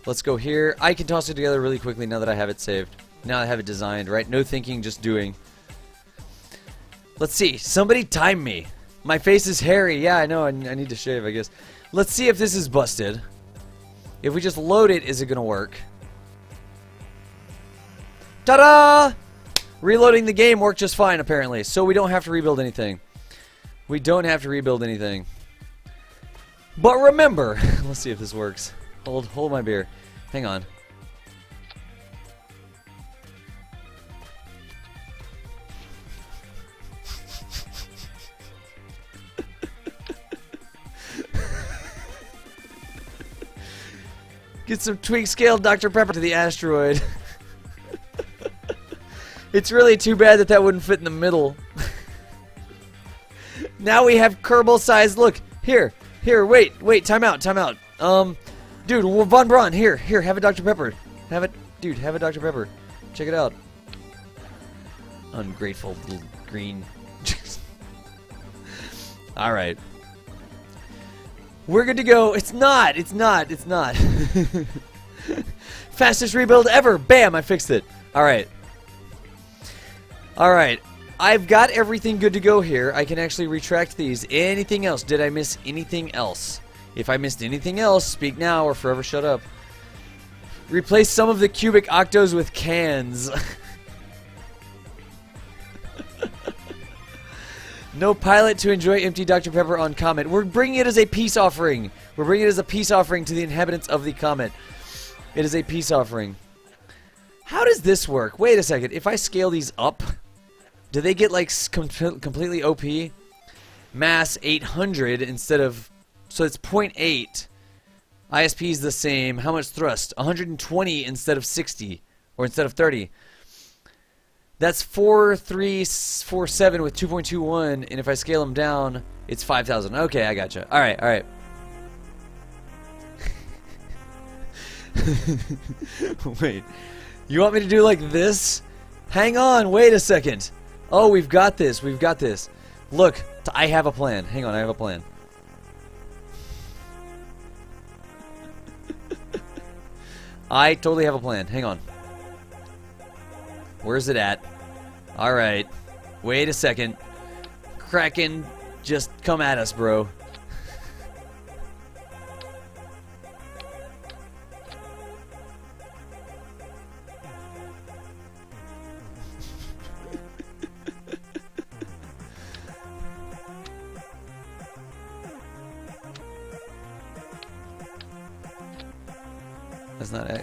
Let's go here. I can toss it together really quickly now that I have it saved. Now I have it designed, right? No thinking, just doing. Let's see. Somebody time me. My face is hairy. Yeah, I know. I need to shave, I guess. Let's see if this is busted. If we just load it, is it going to work? Ta-da! Reloading the game worked just fine, apparently. So we don't have to rebuild anything. We don't have to rebuild anything. But remember, let's see if this works. Hold my beer. Hang on. Get some tweak scale Dr. Pepper to the asteroid. It's really too bad that wouldn't fit in the middle. Now we have Kerbal size. Look, here, wait, time out. Dude, Von Braun, here, have a Dr. Pepper. Have a Dr. Pepper. Check it out. Ungrateful little green. Alright. We're good to go. It's not. Fastest rebuild ever. Bam, I fixed it. Alright. I've got everything good to go here. I can actually retract these. Anything else? Did I miss anything else? If I missed anything else, speak now or forever shut up. Replace some of the cubic octos with cans. No pilot to enjoy empty Dr. Pepper on Comet. We're bringing it as a peace offering. We're bringing it as a peace offering to the inhabitants of the Comet. It is a peace offering. How does this work? Wait a second. If I scale these up, do they get like completely OP? Mass 800 instead of... So it's 0.8. ISP is the same. How much thrust? 120 instead of 60. Or instead of 30. That's 4347 with 2.21, and if I scale them down, it's 5,000. Okay, I gotcha. All right, all right. Wait, you want me to do like this? Hang on, wait a second. Oh, we've got this. We've got this. Look, I have a plan. Hang on, I have a plan. I totally have a plan. Hang on. Where's it at? Alright. Wait a second. Kraken, just come at us, bro.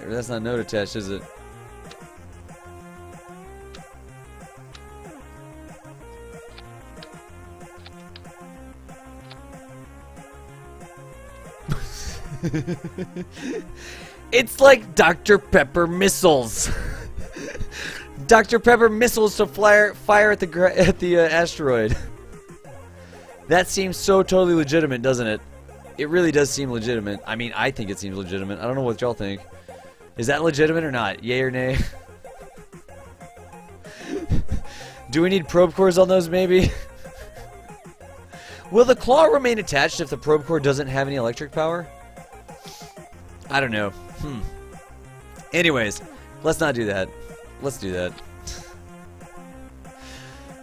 That's not note attached, is it? It's like Dr. Pepper missiles. Dr. Pepper missiles to fire at the asteroid. That seems so totally legitimate, doesn't it? It really does seem legitimate. I mean, I think it seems legitimate. I don't know what y'all think. Is that legitimate or not? Yay or nay? Do we need probe cores on those, maybe? Will the claw remain attached if the probe core doesn't have any electric power? I don't know. Anyways, let's not do that. Let's do that.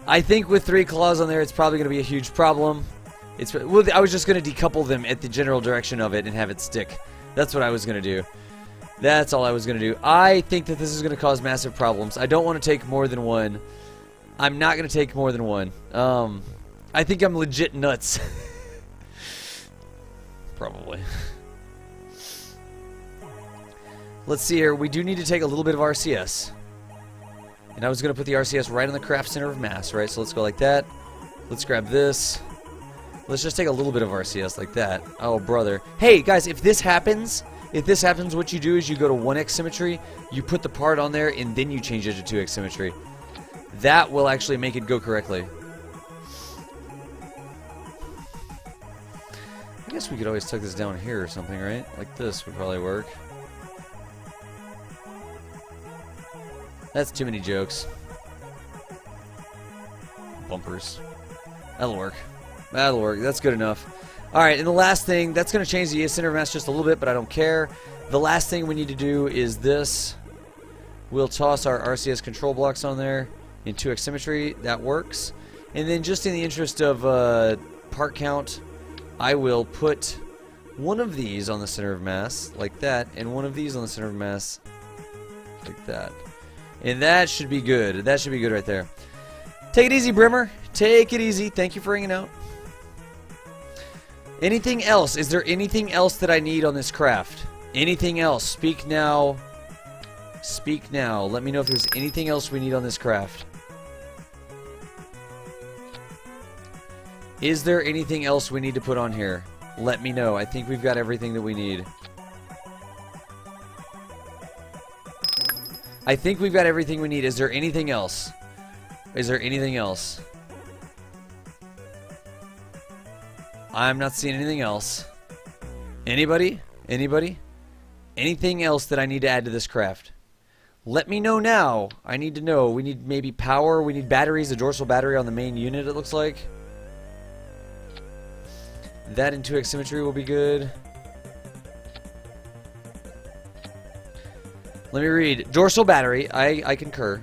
I think with 3 claws on there, it's probably going to be a huge problem. Well, I was just going to decouple them at the general direction of it and have it stick. That's what I was going to do. That's all I was going to do. I think that this is going to cause massive problems. I don't want to take more than one. I'm not going to take more than one. I think I'm legit nuts. Probably. Let's see here. We do need to take a little bit of RCS. And I was going to put the RCS right on the craft center of mass, right? So let's go like that. Let's grab this. Let's just take a little bit of RCS like that. Oh, brother. Hey, guys, if this happens, what you do is you go to 1x symmetry, you put the part on there, and then you change it to 2x symmetry. That will actually make it go correctly. I guess we could always tuck this down here or something, right? Like this would probably work. That's too many jokes. Bumpers. That'll work. That'll work. That's good enough. Alright, and the last thing, that's going to change the center of mass just a little bit, but I don't care. The last thing we need to do is this. We'll toss our RCS control blocks on there in 2x symmetry. That works. And then just in the interest of part count, I will put one of these on the center of mass, like that, and one of these on the center of mass, like that. And that should be good. That should be good right there. Take it easy, Brimmer. Take it easy. Thank you for hanging out. Anything else? Is there anything else that I need on this craft? Anything else? Speak now. Speak now. Let me know if there's anything else we need on this craft. Is there anything else we need to put on here? Let me know. I think we've got everything that we need. I think we've got everything we need. Is there anything else? Is there anything else? I'm not seeing anything else. Anybody? Anybody? Anything else that I need to add to this craft? Let me know now. I need to know. We need maybe power. We need batteries. A dorsal battery on the main unit, it looks like. That in 2x symmetry will be good. Let me read. Dorsal battery. I concur.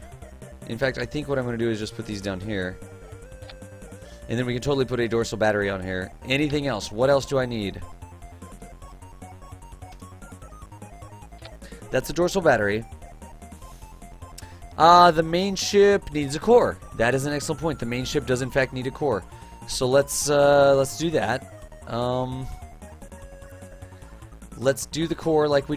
In fact, I think what I'm going to do is just put these down here. And then we can totally put a dorsal battery on here. Anything else? What else do I need? That's a dorsal battery. The main ship needs a core. That is an excellent point. The main ship does in fact need a core. So let's do that. Let's do the core like we do